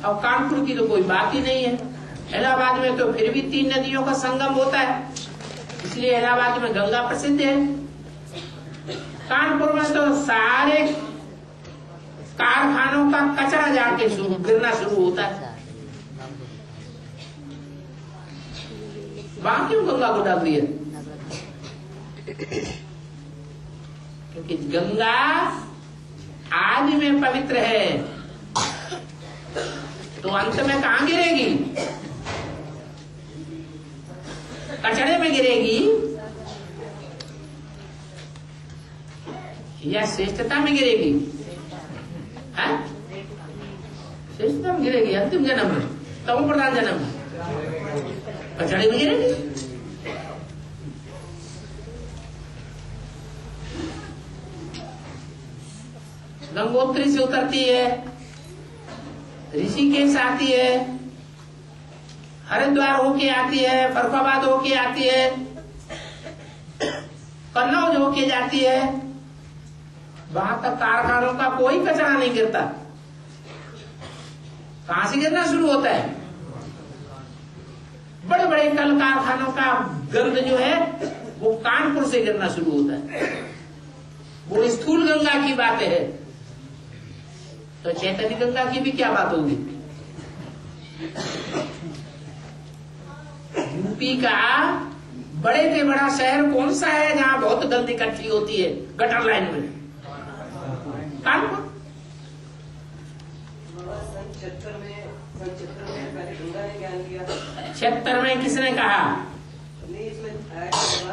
S1: अब कानपुर की तो कोई बात ही नहीं है। इलाहाबाद में तो फिर भी 3 नदियों का संगम होता है, इसलिए इलाहाबाद में गंगा प्रसिद्ध है। कानपुर में तो सारे कारखानों का कचरा जाके गिरना शुरू होता है। वहां क्यों गंगा को डाल दिया? क्योंकि गंगा आदि में पवित्र है, तो अंत में कहां गिरेगी? कचड़े में गिरेगी या श्रेष्ठता में गिरेगी? श्रेष्ठता में गिरेगी, अंतिम जन्म में, तमो प्रधान जन्म में कचड़े में गिरेगी। गंगोत्री से उतरती है, ऋषिकेश आती है, हरिद्वार होके आती है, फरुखाबाद होके आती है, कन्नौज होके जाती है। वहां तक कारखानों का कोई कचरा नहीं गिरता। कहां से गिरना शुरू होता है? बड़े बड़े कल कारखानों का गंद जो है वो कानपुर से गिरना शुरू होता है। वो स्थूल गंगा की बात है, तो चैतन्य गंगा की भी क्या बात होगी? यूपी का बड़े से बड़ा शहर कौन सा है जहां बहुत गंद इकट्ठी होती है गटर लाइन में? कानपुर। छिहत्तर में किसने कहा?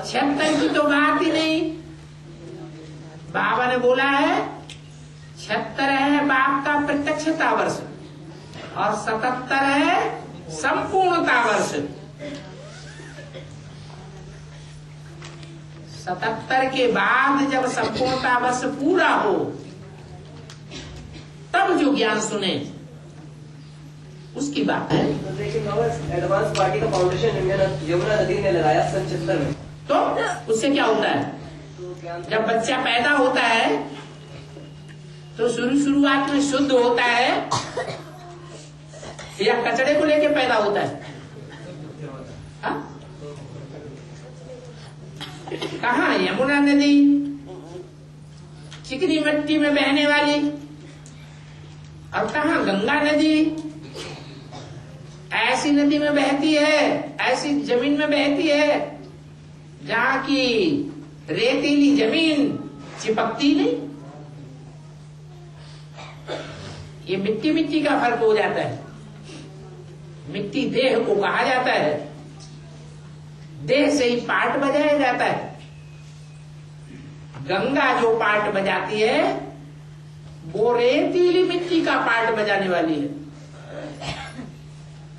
S1: 76 की तो बात ही नहीं। बाबा ने बोला है 76 है बाप का प्रत्यक्षता वर्ष और 77 है संपूर्णता वर्ष। 77 के बाद जब संपूर्णता वर्ष पूरा हो तब जो ज्ञान सुने उसकी बात है।
S12: तो देखिए एडवांस पार्टी का फाउंडेशन यमुना नदी ने लगाया सन 76 में,
S1: तो उससे क्या होता है? जब बच्चा पैदा होता है तो शुरुआत में शुद्ध होता है या कचड़े को लेके पैदा होता है? कहाँ यमुना नदी चिकनी मिट्टी में बहने वाली, और कहाँ गंगा नदी ऐसी नदी में बहती है, ऐसी जमीन में बहती है जहाँ की रेतीली जमीन चिपकती नहीं। ये मिट्टी मिट्टी का फर्क हो जाता है। मिट्टी देह को कहा जाता है, देह से ही पार्ट बजाया जाता है। गंगा जो पार्ट बजाती है वो रेतीली मिट्टी का पार्ट बजाने वाली है।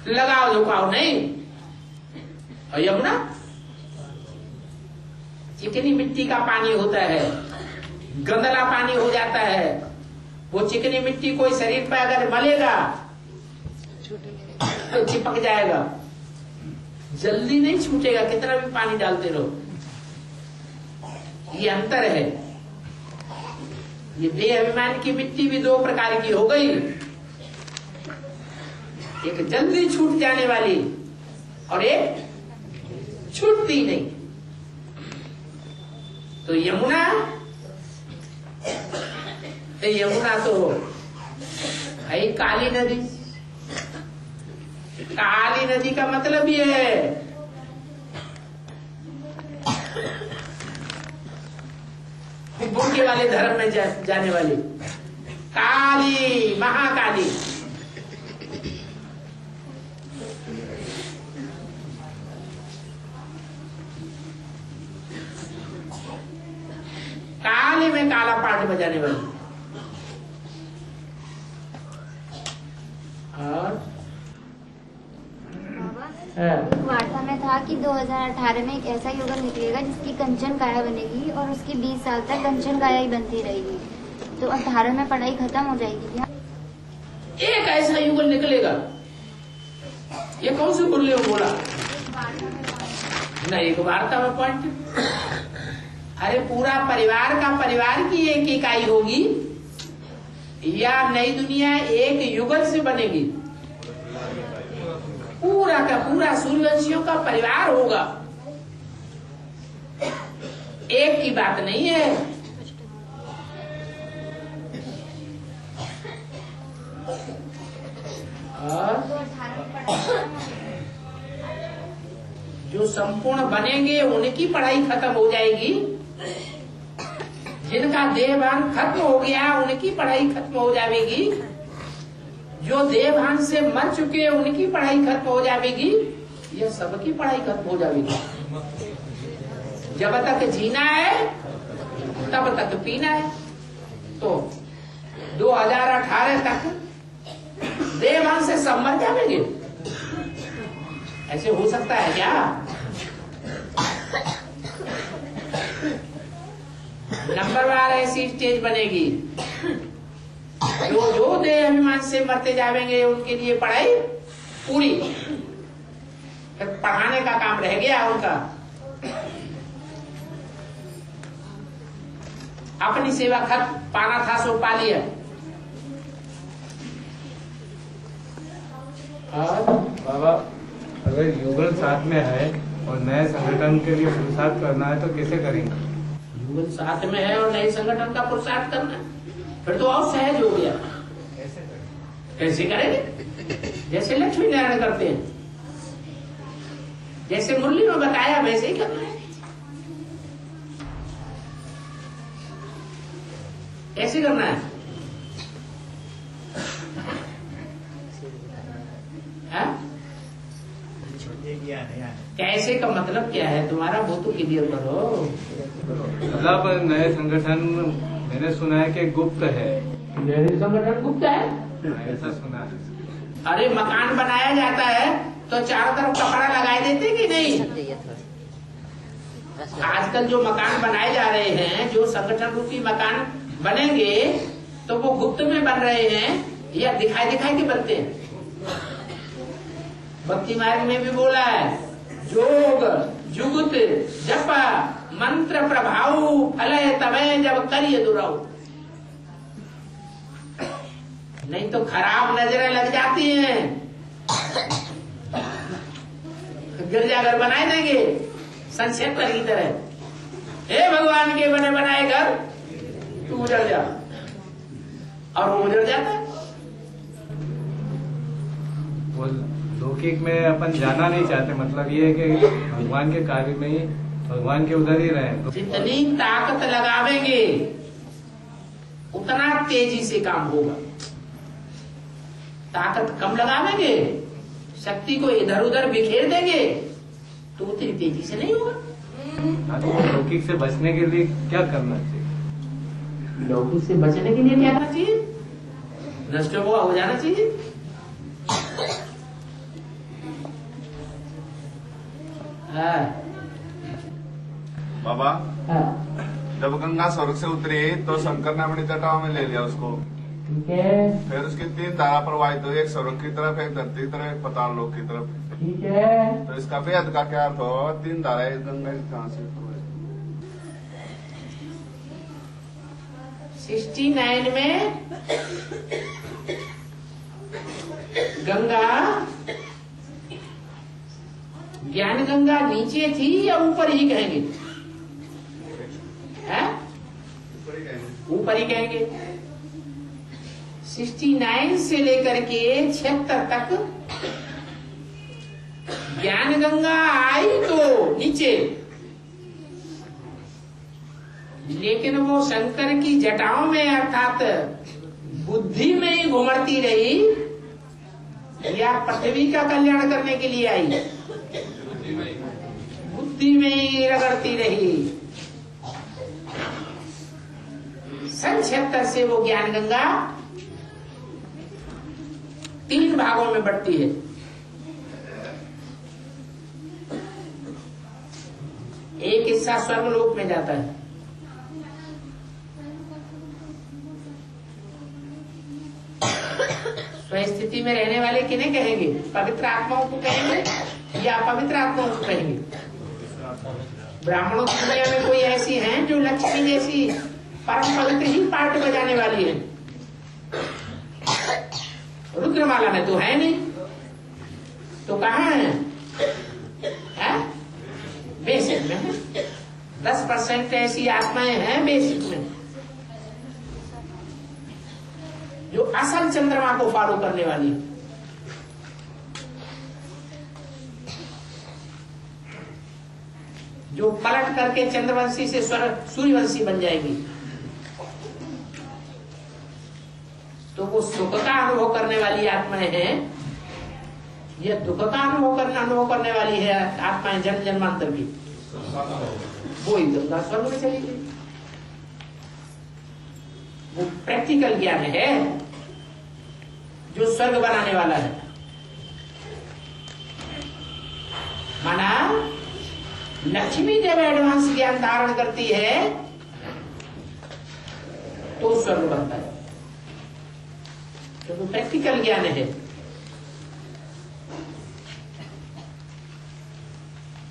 S1: लगाओ झुकाओ नहीं। और यमुना चिकनी मिट्टी का पानी होता है, गंदला पानी हो जाता है। वो चिकनी मिट्टी कोई शरीर पर अगर मलेगा तो चिपक जाएगा, जल्दी नहीं छूटेगा कितना भी पानी डालते रहो। ये अंतर है। ये बेअभिमान की मिट्टी भी दो प्रकार की हो गई, एक जल्दी छूट जाने वाली और एक छूटती नहीं। तो यमुना तो है काली नदी। काली नदी का मतलब ये है बुढ़के वाले धर्म में जाने वाली काली, महाकाली। काली में काला पाठ बजाने वाली। और
S14: वार्ता में था कि 2018 में एक ऐसा युगल निकलेगा जिसकी कंचन काया बनेगी और उसकी 20 साल तक कंचन काया ही बनती रहेगी। तो 18 में पढ़ाई खत्म हो जाएगी क्या?
S1: एक ऐसा युगल निकलेगा, ये कौन से गुरु ने बोला? नहीं, एक वार्ता में पॉइंट। अरे पूरा परिवार का परिवार की एक इकाई होगी या नई दुनिया एक युगल से बनेगी? पूरा का पूरा सूर्यवंशियों का परिवार होगा, एक की बात नहीं है। और जो संपूर्ण बनेंगे उनकी पढ़ाई खत्म हो जाएगी, जिनका देहभान खत्म हो गया उनकी पढ़ाई खत्म हो जाएगी, जो देहभान से मर चुके हैं उनकी पढ़ाई खत्म हो जाएगी, ये सबकी पढ़ाई खत्म हो जाएगी। जब तक जीना है तब तक पीना है। तो 2018 तक देहभान से सब मर जाएंगे, ऐसे हो सकता है क्या? नंबरवार ऐसी स्टेज बनेगी, जो देह अभिमान से मरते जाएंगे उनके लिए पढ़ाई पूरी, पढ़ाने का काम रह गया उनका। अपनी सेवा खत पाना था सो पा लिया।
S10: बाबा, अगर युगल साथ में है और नए संगठन के लिए पुरुषार्थ करना है तो कैसे करेंगे?
S1: युगल साथ में है और नए संगठन का पुरुषार्थ करना फिर तो और सहज हो गया। कैसे करेंगे? जैसे लक्ष्मी नारायण करते हैं, जैसे मुरली में बताया वैसे ही करना है। कैसे करना है? कैसे का मतलब क्या है तुम्हारा? वो तो क्लियर करो।
S10: मतलब नए संगठन मैंने सुना है कि गुप्त है।
S1: नए संगठन गुप्त है?
S10: ऐसा सुना है।
S1: अरे मकान बनाया जाता है तो चारों तरफ कपड़ा लगाए देते कि नहीं? आजकल जो मकान बनाए जा रहे हैं, जो संगठन रूपी मकान बनेंगे, तो वो गुप्त में बन रहे हैं या दिखाई दिखाई के बनते हैं? भक्ति मार्ग में भी बोला है, जोग जुगुत जप मंत्र प्रभाव फलय तमय जब करिए दुराऊ। नहीं तो खराब नजरें लग जाती हैं, गिरजाघर बनाए देंगे संक्षेत्र की तरह। हे भगवान के बने बनाए घर तू उजड़ जा, और वो उजड़ जाता है।
S10: लौकिक में अपन जाना नहीं चाहते, मतलब ये है कि भगवान के कार्य में ही भगवान के उधर ही रहे।
S1: जितनी ताकत लगावेंगे उतना तेजी से काम होगा। ताकत कम लगावेंगे, शक्ति को इधर उधर बिखेर देंगे तो उतनी तेजी से नहीं होगा।
S10: तो लौकिक से बचने के लिए क्या करना चाहिए?
S1: लौकिक से बचने के लिए क्या करना चाहिए? नष्ट हो जाना चाहिए।
S9: बाबा, जब गंगा स्वर्ग से उतरी तो शंकर ने अपनी जटाओं में ले लिया उसको,
S1: ठीक है।
S9: फिर उसकी 3 धारा प्रवाहित हुई, एक स्वर्ग की तरफ, एक धरती की तरफ, एक पाताल लोक की तरफ।
S1: ठीक है।
S9: तो इसका वेद का क्या अर्थ होगा? 3 धाराएं गंगा कहाँ से प्रवाहित?
S1: 69 में गंगा, ज्ञान गंगा नीचे थी या ऊपर ही कहेंगे? ऊपर ही कहेंगे। 69 से लेकर के 76 तक ज्ञान गंगा आई तो नीचे, लेकिन वो शंकर की जटाओं में अर्थात बुद्धि में ही घुमड़ती रही या पृथ्वी का कल्याण करने के लिए आई? बुद्धि में ही रगड़ती रही। 76 से वो ज्ञान गंगा 3 भागों में बढ़ती है। एक हिस्सा स्वर्गलोक में जाता है, स्वस्थिति में रहने वाले किन्हें कहेंगे? पवित्र आत्माओं को कहेंगे या अपवित्र आत्माओं को कहेंगे? ब्राह्मणों की दुनिया में कोई ऐसी हैं जो लक्ष्मी जैसी परम पवित्र ही पार्ट बजाने वाली है? रुद्रमाला में तो है नहीं, तो कहाँ है? बेसिक में है। 10% ऐसी आत्माएं हैं बेसिक में जो असल चंद्रमा को फॉलो करने वाली है। जो पलट करके चंद्रवंशी से सूर्यवंशी बन जाएगी। तो वो सुख का अनुभव करने वाली आत्माएं हैं या दुख का अनुभव करने वाली है आत्माएं जन्म जन्मांतर की? वो ही गंगा स्वर्ग में चली गई। वो प्रैक्टिकल ज्ञान है जो स्वर्ग बनाने वाला है। माना लक्ष्मी जब एडवांस ज्ञान धारण करती है तो स्वर्ग बनता है, तो वो प्रैक्टिकल ज्ञान है।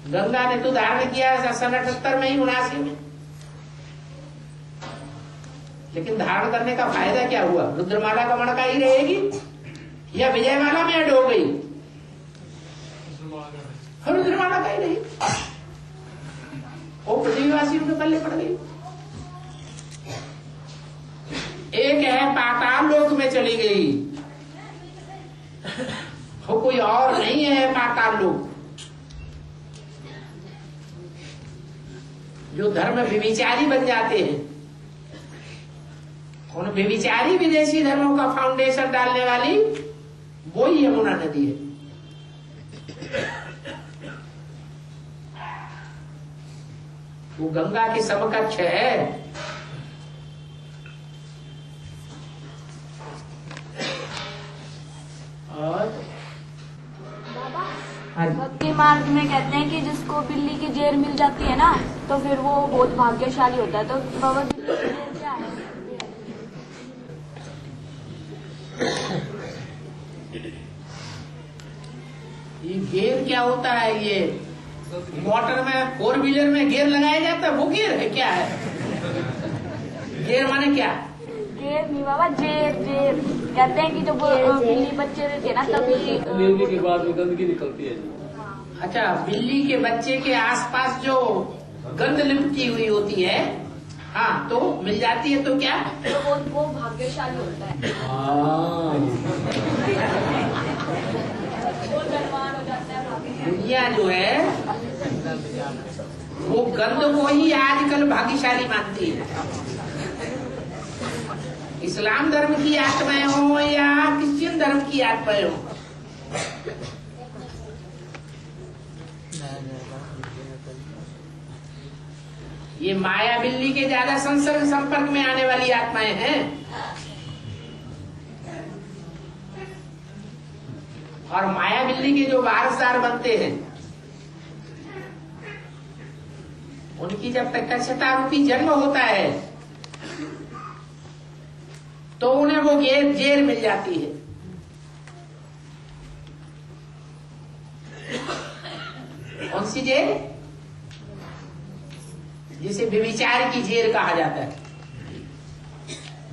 S1: गंगा ने तो धारण किया 78 में ही 79 में, लेकिन धारण करने का फायदा क्या हुआ? रुद्रमाला का मणका ही रहेगी या विजयमाला में ऐड हो गई? रुद्रमाला का ही रही, वो पृथ्वीवासी उनके पल्ले पड़ गई। एक है पाताल लोक में चली गई, वो कोई और नहीं है पाताल लोक। जो धर्म व्यभिचारी बन जाते हैं, उन व्यभिचारी विदेशी धर्मों का फाउंडेशन डालने वाली वो ही यमुना नदी है। वो गंगा के समकक्ष है। और
S11: भक्ति मार्ग में कहते हैं कि जिसको बिल्ली की जेर मिल जाती है ना, तो फिर वो बहुत भाग्यशाली होता है। तो बाबा बिल्ली की जेर क्या है?
S1: ये गेयर क्या होता है? ये मोटर में 4 व्हीलर में गेयर लगाया जाता है, वो गेयर है? क्या है गेयर? माने क्या?
S11: जेर नहीं बाबा, जेर जेर कहते हैं कि जब बिल्ली बच्चे रहते हैं ना तभी
S7: बिल्ली के बाद में गंदगी निकलती है जी।
S1: अच्छा, बिल्ली के बच्चे के आसपास जो गंद लिपटी हुई होती है, हाँ, तो मिल जाती है तो क्या?
S11: तो वो भाग्यशाली होता है। वो धनवान हो जाता है।
S1: दुनिया जो है वो गंद को ही आजकल भाग्यशाली मानती है। इस्लाम धर्म की आत्माएं हो या क्रिश्चियन धर्म की आत्माएं हो, ये माया बिल्ली के ज्यादा संपर्क में आने वाली आत्माएं हैं। और माया बिल्ली के जो वारसदार बनते हैं, उनकी जब तक कच्छता रूपी जन्म होता है तो उन्हें वो जेर मिल जाती है। कौन सी जेर? जिसे व्यभिचार की जेर कहा जाता है,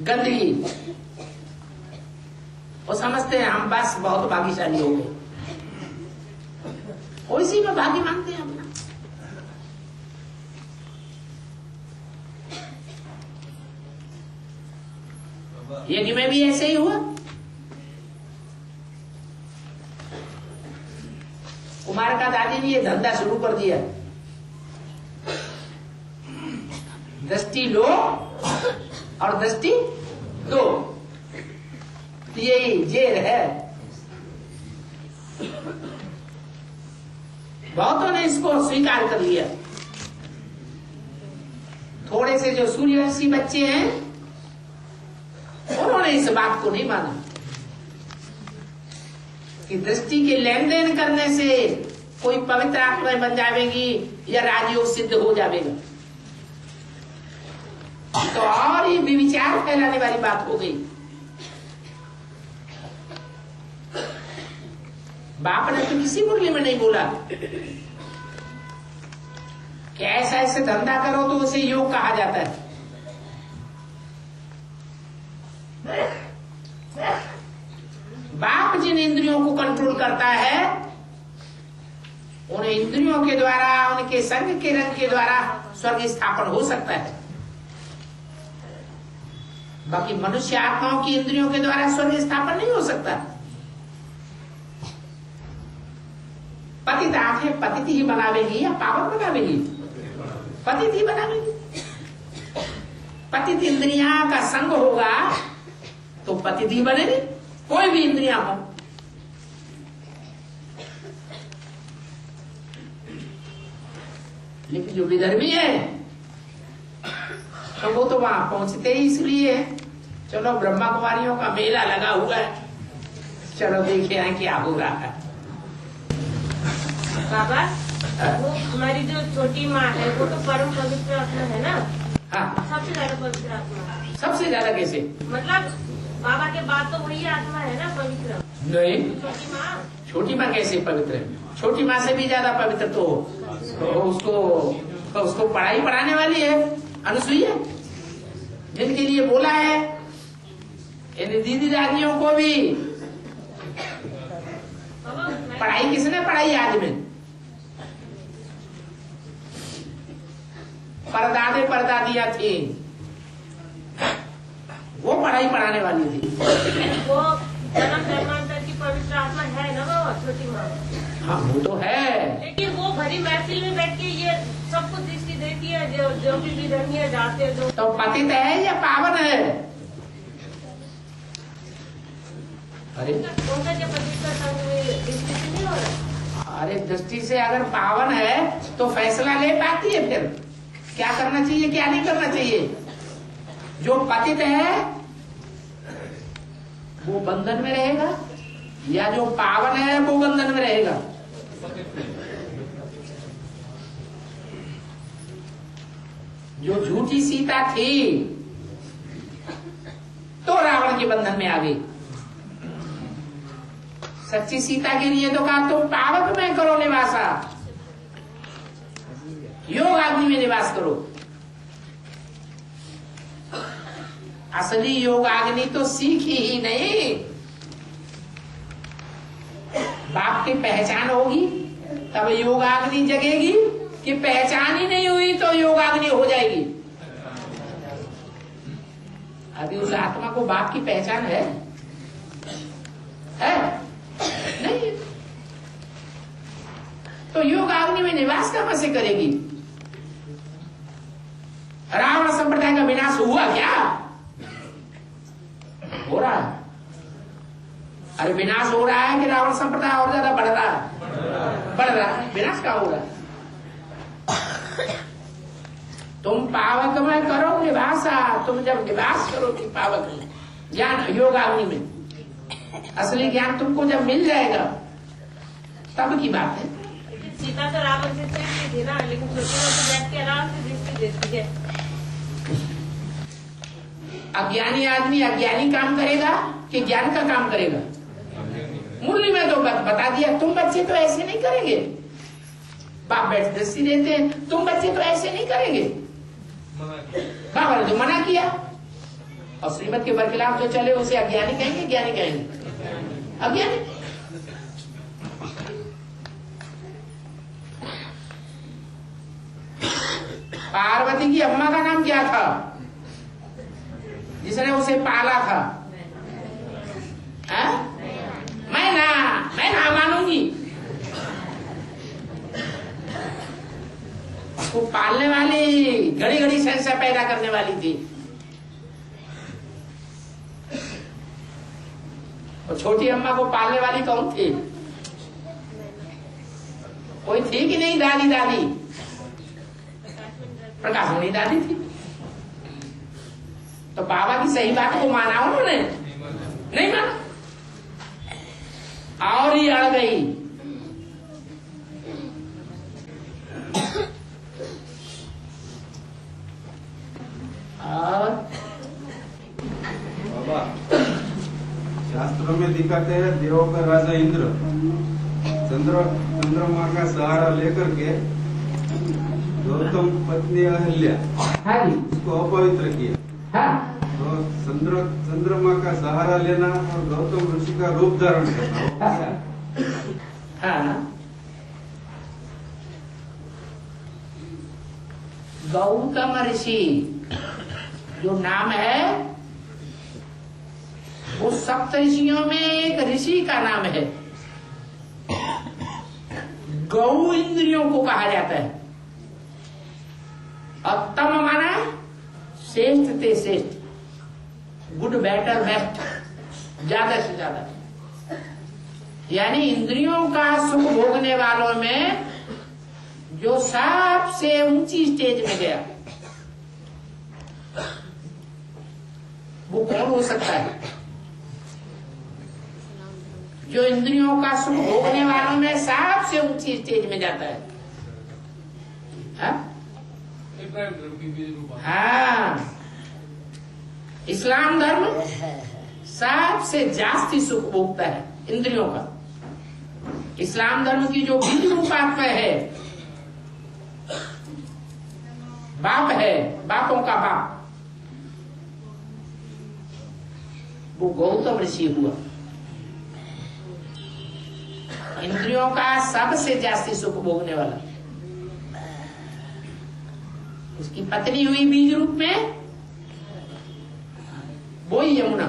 S1: गंदगी। वो समझते हैं हम बस बहुत भाग्यशाली हो गए, उसी में भाग्य मानते हैं अपना। यज्ञ में भी ऐसे ही हुआ। कुमार का दादी ने ये धंधा शुरू कर दिया, दृष्टि लो और दृष्टि दो, ये जेर है। बहुतों ने इसको स्वीकार कर लिया। थोड़े से जो सूर्यवंशी बच्चे हैं उन्होंने इस बात को नहीं माना कि दृष्टि के लेन देन करने से कोई पवित्र आत्मा बन जाएगी या राजयोग सिद्ध हो जाएगा। तो और ये विचार फैलाने वाली बात हो गई। बाप ने तो किसी मुरली में नहीं बोला कि ऐसा ऐसे धंधा करो तो उसे योग कहा जाता है। बाप जिन इंद्रियों को कंट्रोल करता है उन इंद्रियों के द्वारा, उनके संग के रंग के द्वारा स्वर्ग स्थापन हो सकता है। बाकी मनुष्य आत्माओं की इंद्रियों के द्वारा स्वर्ग स्थापन नहीं हो सकता। पतित आंखें पतित ही बनावेगी या पावन बनावेगी? पतित ही बनावेगी। पतित इंद्रियां का संग होगा तो पतित ही बनेगी, कोई भी इंद्रियां हो। लेकिन जो विधर्मी है तो वो तो वहां पहुंचते ही इसलिए चलो ब्रह्मा कुमारियों का मेला लगा हुआ है, चलो देखिए हैं क्या हो रहा है।
S5: बाबा, वो हमारी जो छोटी माँ है वो तो परम पवित्र आत्मा है ना?
S1: हाँ,
S5: सबसे ज्यादा पवित्र आत्मा।
S1: सबसे ज्यादा कैसे?
S5: मतलब बाबा के बाद तो वही आत्मा है ना पवित्र?
S1: नहीं,
S5: छोटी माँ।
S1: छोटी माँ कैसे पवित्र है? छोटी माँ से भी ज्यादा पवित्र तो उसको पढ़ाई पढ़ाने वाली है अनुसुईया, जिनके लिए बोला है इन दीदी दादियों को भी। पढ़ाई किसने पढ़ाई आज में? परदादे परदादियां थी, वो पढ़ाई पढ़ाने वाली थी।
S5: वो जन्म जन्मांतर की पवित्र आत्मा है ना वो छोटी माँ?
S1: हाँ वो तो है,
S5: लेकिन वो भरी महफिल में बैठ के ये सब कुछ दृष्टि देती है जो भी विधर्मी जाते हैं।
S1: तो पतित है या पावन है? अरे
S5: उनका क्या पवित्र संग में दृष्टि से नहीं हो रहा?
S1: अरे दृष्टि से अगर पावन है तो फैसला ले पाती है फिर क्या करना चाहिए क्या नहीं करना चाहिए। जो पतित है वो बंधन में रहेगा या जो पावन है वो बंधन में रहेगा? जो झूठी सीता थी तो रावण के बंधन में आ गई। सच्ची सीता के लिए तो कहा तुम पावक में करो निवासा, योग अग्नि में निवास करो। असली योग अग्नि तो सीखी ही नहीं। बाप की पहचान होगी तब योगाग्नि जगेगी, कि पहचान ही नहीं हुई तो योगाग्नि हो जाएगी। अभी उस आत्मा को बाप की पहचान है नहीं, तो योगाग्नि में निवास कहां से करेगी? रावण संप्रदाय का विनाश हुआ क्या? हो रहा है। अरे विनाश हो रहा है कि रावण संप्रदाय और ज्यादा बढ़ रहा है? बढ़ रहा है। विनाश क्या हो रहा है? तुम पावक में करो निवासा, तुम जब निवास करोगे पावक में ज्ञान योगाग्नि में, असली ज्ञान तुमको जब मिल जाएगा तब की बात है।
S5: सीता तो रावण से चिढ़ती थी ना, लेकिन छोटी बैठ के आराम से दृष्टि देती है।
S1: अज्ञानी आदमी अज्ञानी काम करेगा कि ज्ञान का काम करेगा? मुरली में तो बता दिया, तुम बच्चे तो ऐसे नहीं करेंगे। बाप बैठ दृष्टि देते हैं, तुम बच्चे तो ऐसे नहीं करेंगे। बाबा ने तो मना किया, और श्रीमत के बरखिलाफ जो चले उसे अज्ञानी कहेंगे, ज्ञानी कहेंगे? अज्ञानी। पार्वती की अम्मा का नाम क्या था जिसने उसे पाला था? मैं ना मानूंगी। उसको पालने वाली घड़ी घड़ी संशय पैदा करने वाली थी। और छोटी अम्मा को पालने वाली कौन थी? कोई थी कि नहीं? दादी प्रकाशमणि दादी थी। तो बाबा की सही बात को माना उन्होंने? नहीं माना, और ही अड़ गई। और
S9: बाबा, शास्त्रों में दिखाते हैं देवों का राजा इंद्र चंद्रमा का सहारा लेकर के गौतम पत्नी अहल्या उसको अपवित्र किया। तो चंद्रमा का सहारा लेना और गौतम ऋषि का रूप धारण करना।
S1: गौतम ऋषि जो नाम है वो सप्त ऋषियों में एक ऋषि का नाम है। गौ इंद्रियों को कहा जाता है। उत्तम माना श्रेष्ठ ते श्रेष्ठ, गुड बेटर बेस्ट, ज्यादा से ज्यादा। यानी इंद्रियों का सुख भोगने वालों में जो सबसे ऊंची स्टेज में गया वो कौन हो सकता है? जो इंद्रियों का सुख भोगने वालों में सबसे ऊंची स्टेज में जाता है। हाँ, इस्लाम धर्म सबसे जास्ती सुख भोगता है इंद्रियों का। इस्लाम धर्म की जो बीज रूपात्मा है, बाप है, बापों का बाप, वो गौतम ऋषि हुआ। इंद्रियों का सबसे जास्ती सुख भोगने वाला। उसकी पत्नी हुई बीज रूप में वो ही यमुना।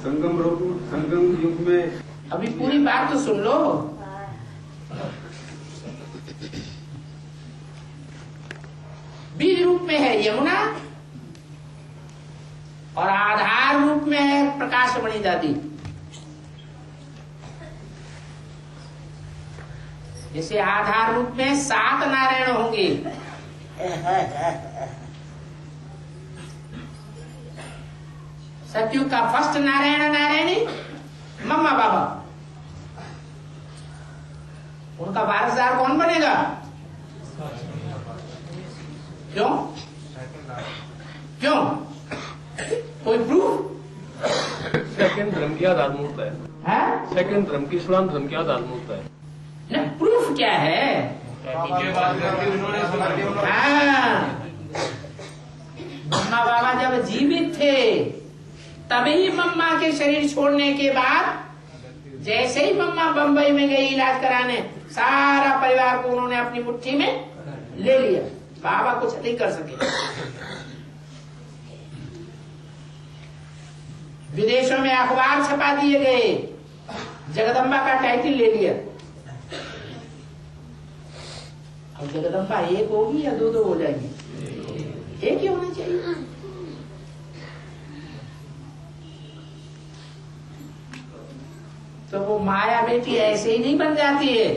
S9: संगम युग में
S1: अभी पूरी बात तो सुन लो। बीज रूप में है यमुना और आधार रूप में है प्रकाशमणि दादी। जैसे आधार रूप में 7 नारायण होंगे, सतयुग का फर्स्ट नारायण नारायणी मम्मा बाबा, उनका वारसदार कौन बनेगा? क्यों क्यों? कोई प्रूफ?
S7: सेकंड धर्म की आधार मूर्त है। सेकंड धर्म की इस्लाम धर्म की आधार मूर्त है।
S1: न प्रूफ क्या है? मम्मा बाबा जब जीवित थे तभी मम्मा के शरीर छोड़ने के बाद जैसे ही मम्मा बंबई में गई इलाज कराने, सारा परिवार को उन्होंने अपनी मुट्ठी में ले लिया। बाबा कुछ नहीं कर सके। विदेशों में अखबार छपा दिए गए, जगदम्बा का टाइटल ले लिया। अब जगदम्बा एक होगी या 2 हो जाएगी? एक ही होना चाहिए। तो वो माया बेटी ऐसे ही नहीं बन जाती है।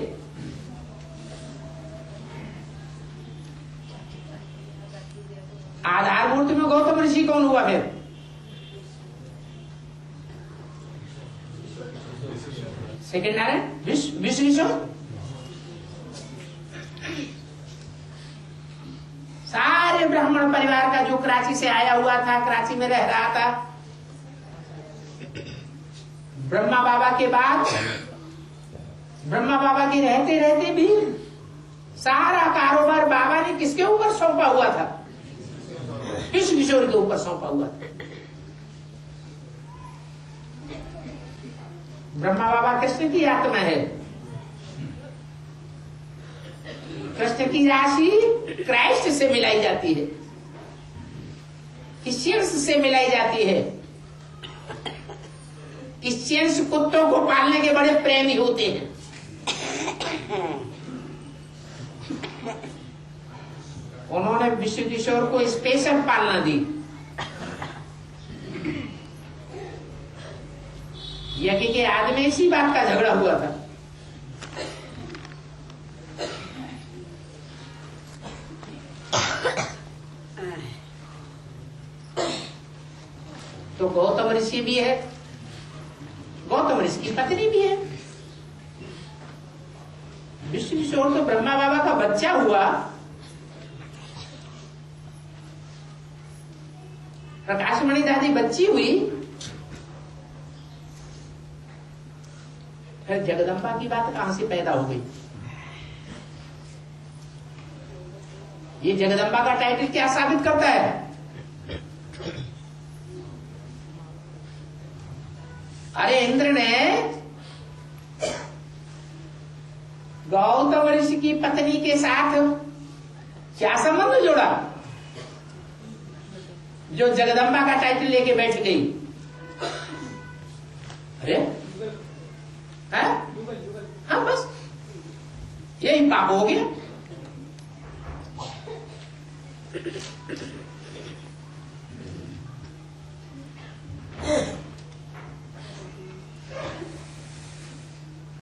S1: आधार मूर्ति में गौतम ऋषि कौन हुआ फिर? सेकंड नारायण विश्व ब्राह्मण परिवार का जो कराची से आया हुआ था, कराची में रह रहा था। ब्रह्मा बाबा के बाद, ब्रह्मा बाबा के रहते रहते भी सारा कारोबार बाबा ने किसके ऊपर सौंपा हुआ था? कृष्ण किशोर के ऊपर सौंपा हुआ था। ब्रह्मा बाबा कृष्ण की आत्मा है। कृष्ण की राशि क्राइस्ट से मिलाई जाती है, क्रिश्चियंस से मिलाई जाती है। क्रिश्चियंस कुत्तों को पालने के बड़े प्रेमी होते हैं। उन्होंने विश्व किशोर को स्पेशल पालना दी। यज्ञ के आदि में इसी बात का झगड़ा हुआ था। तो गौतम ऋषि भी है, गौतम ऋषि की पत्नी भी है। विश्व किशोर तो ब्रह्मा बाबा का बच्चा हुआ, प्रकाशमणि दादी बच्ची हुई, फिर जगदम्बा की बात कहां से पैदा हो गई? ये जगदम्बा का टाइटल क्या साबित करता है? अरे इंद्र ने गौतम ऋषि की पत्नी के साथ क्या संबंध जोड़ा जो जगदम्बा का टाइटल लेके बैठ गई? अरे हाँ, बस यही पाप हो गया।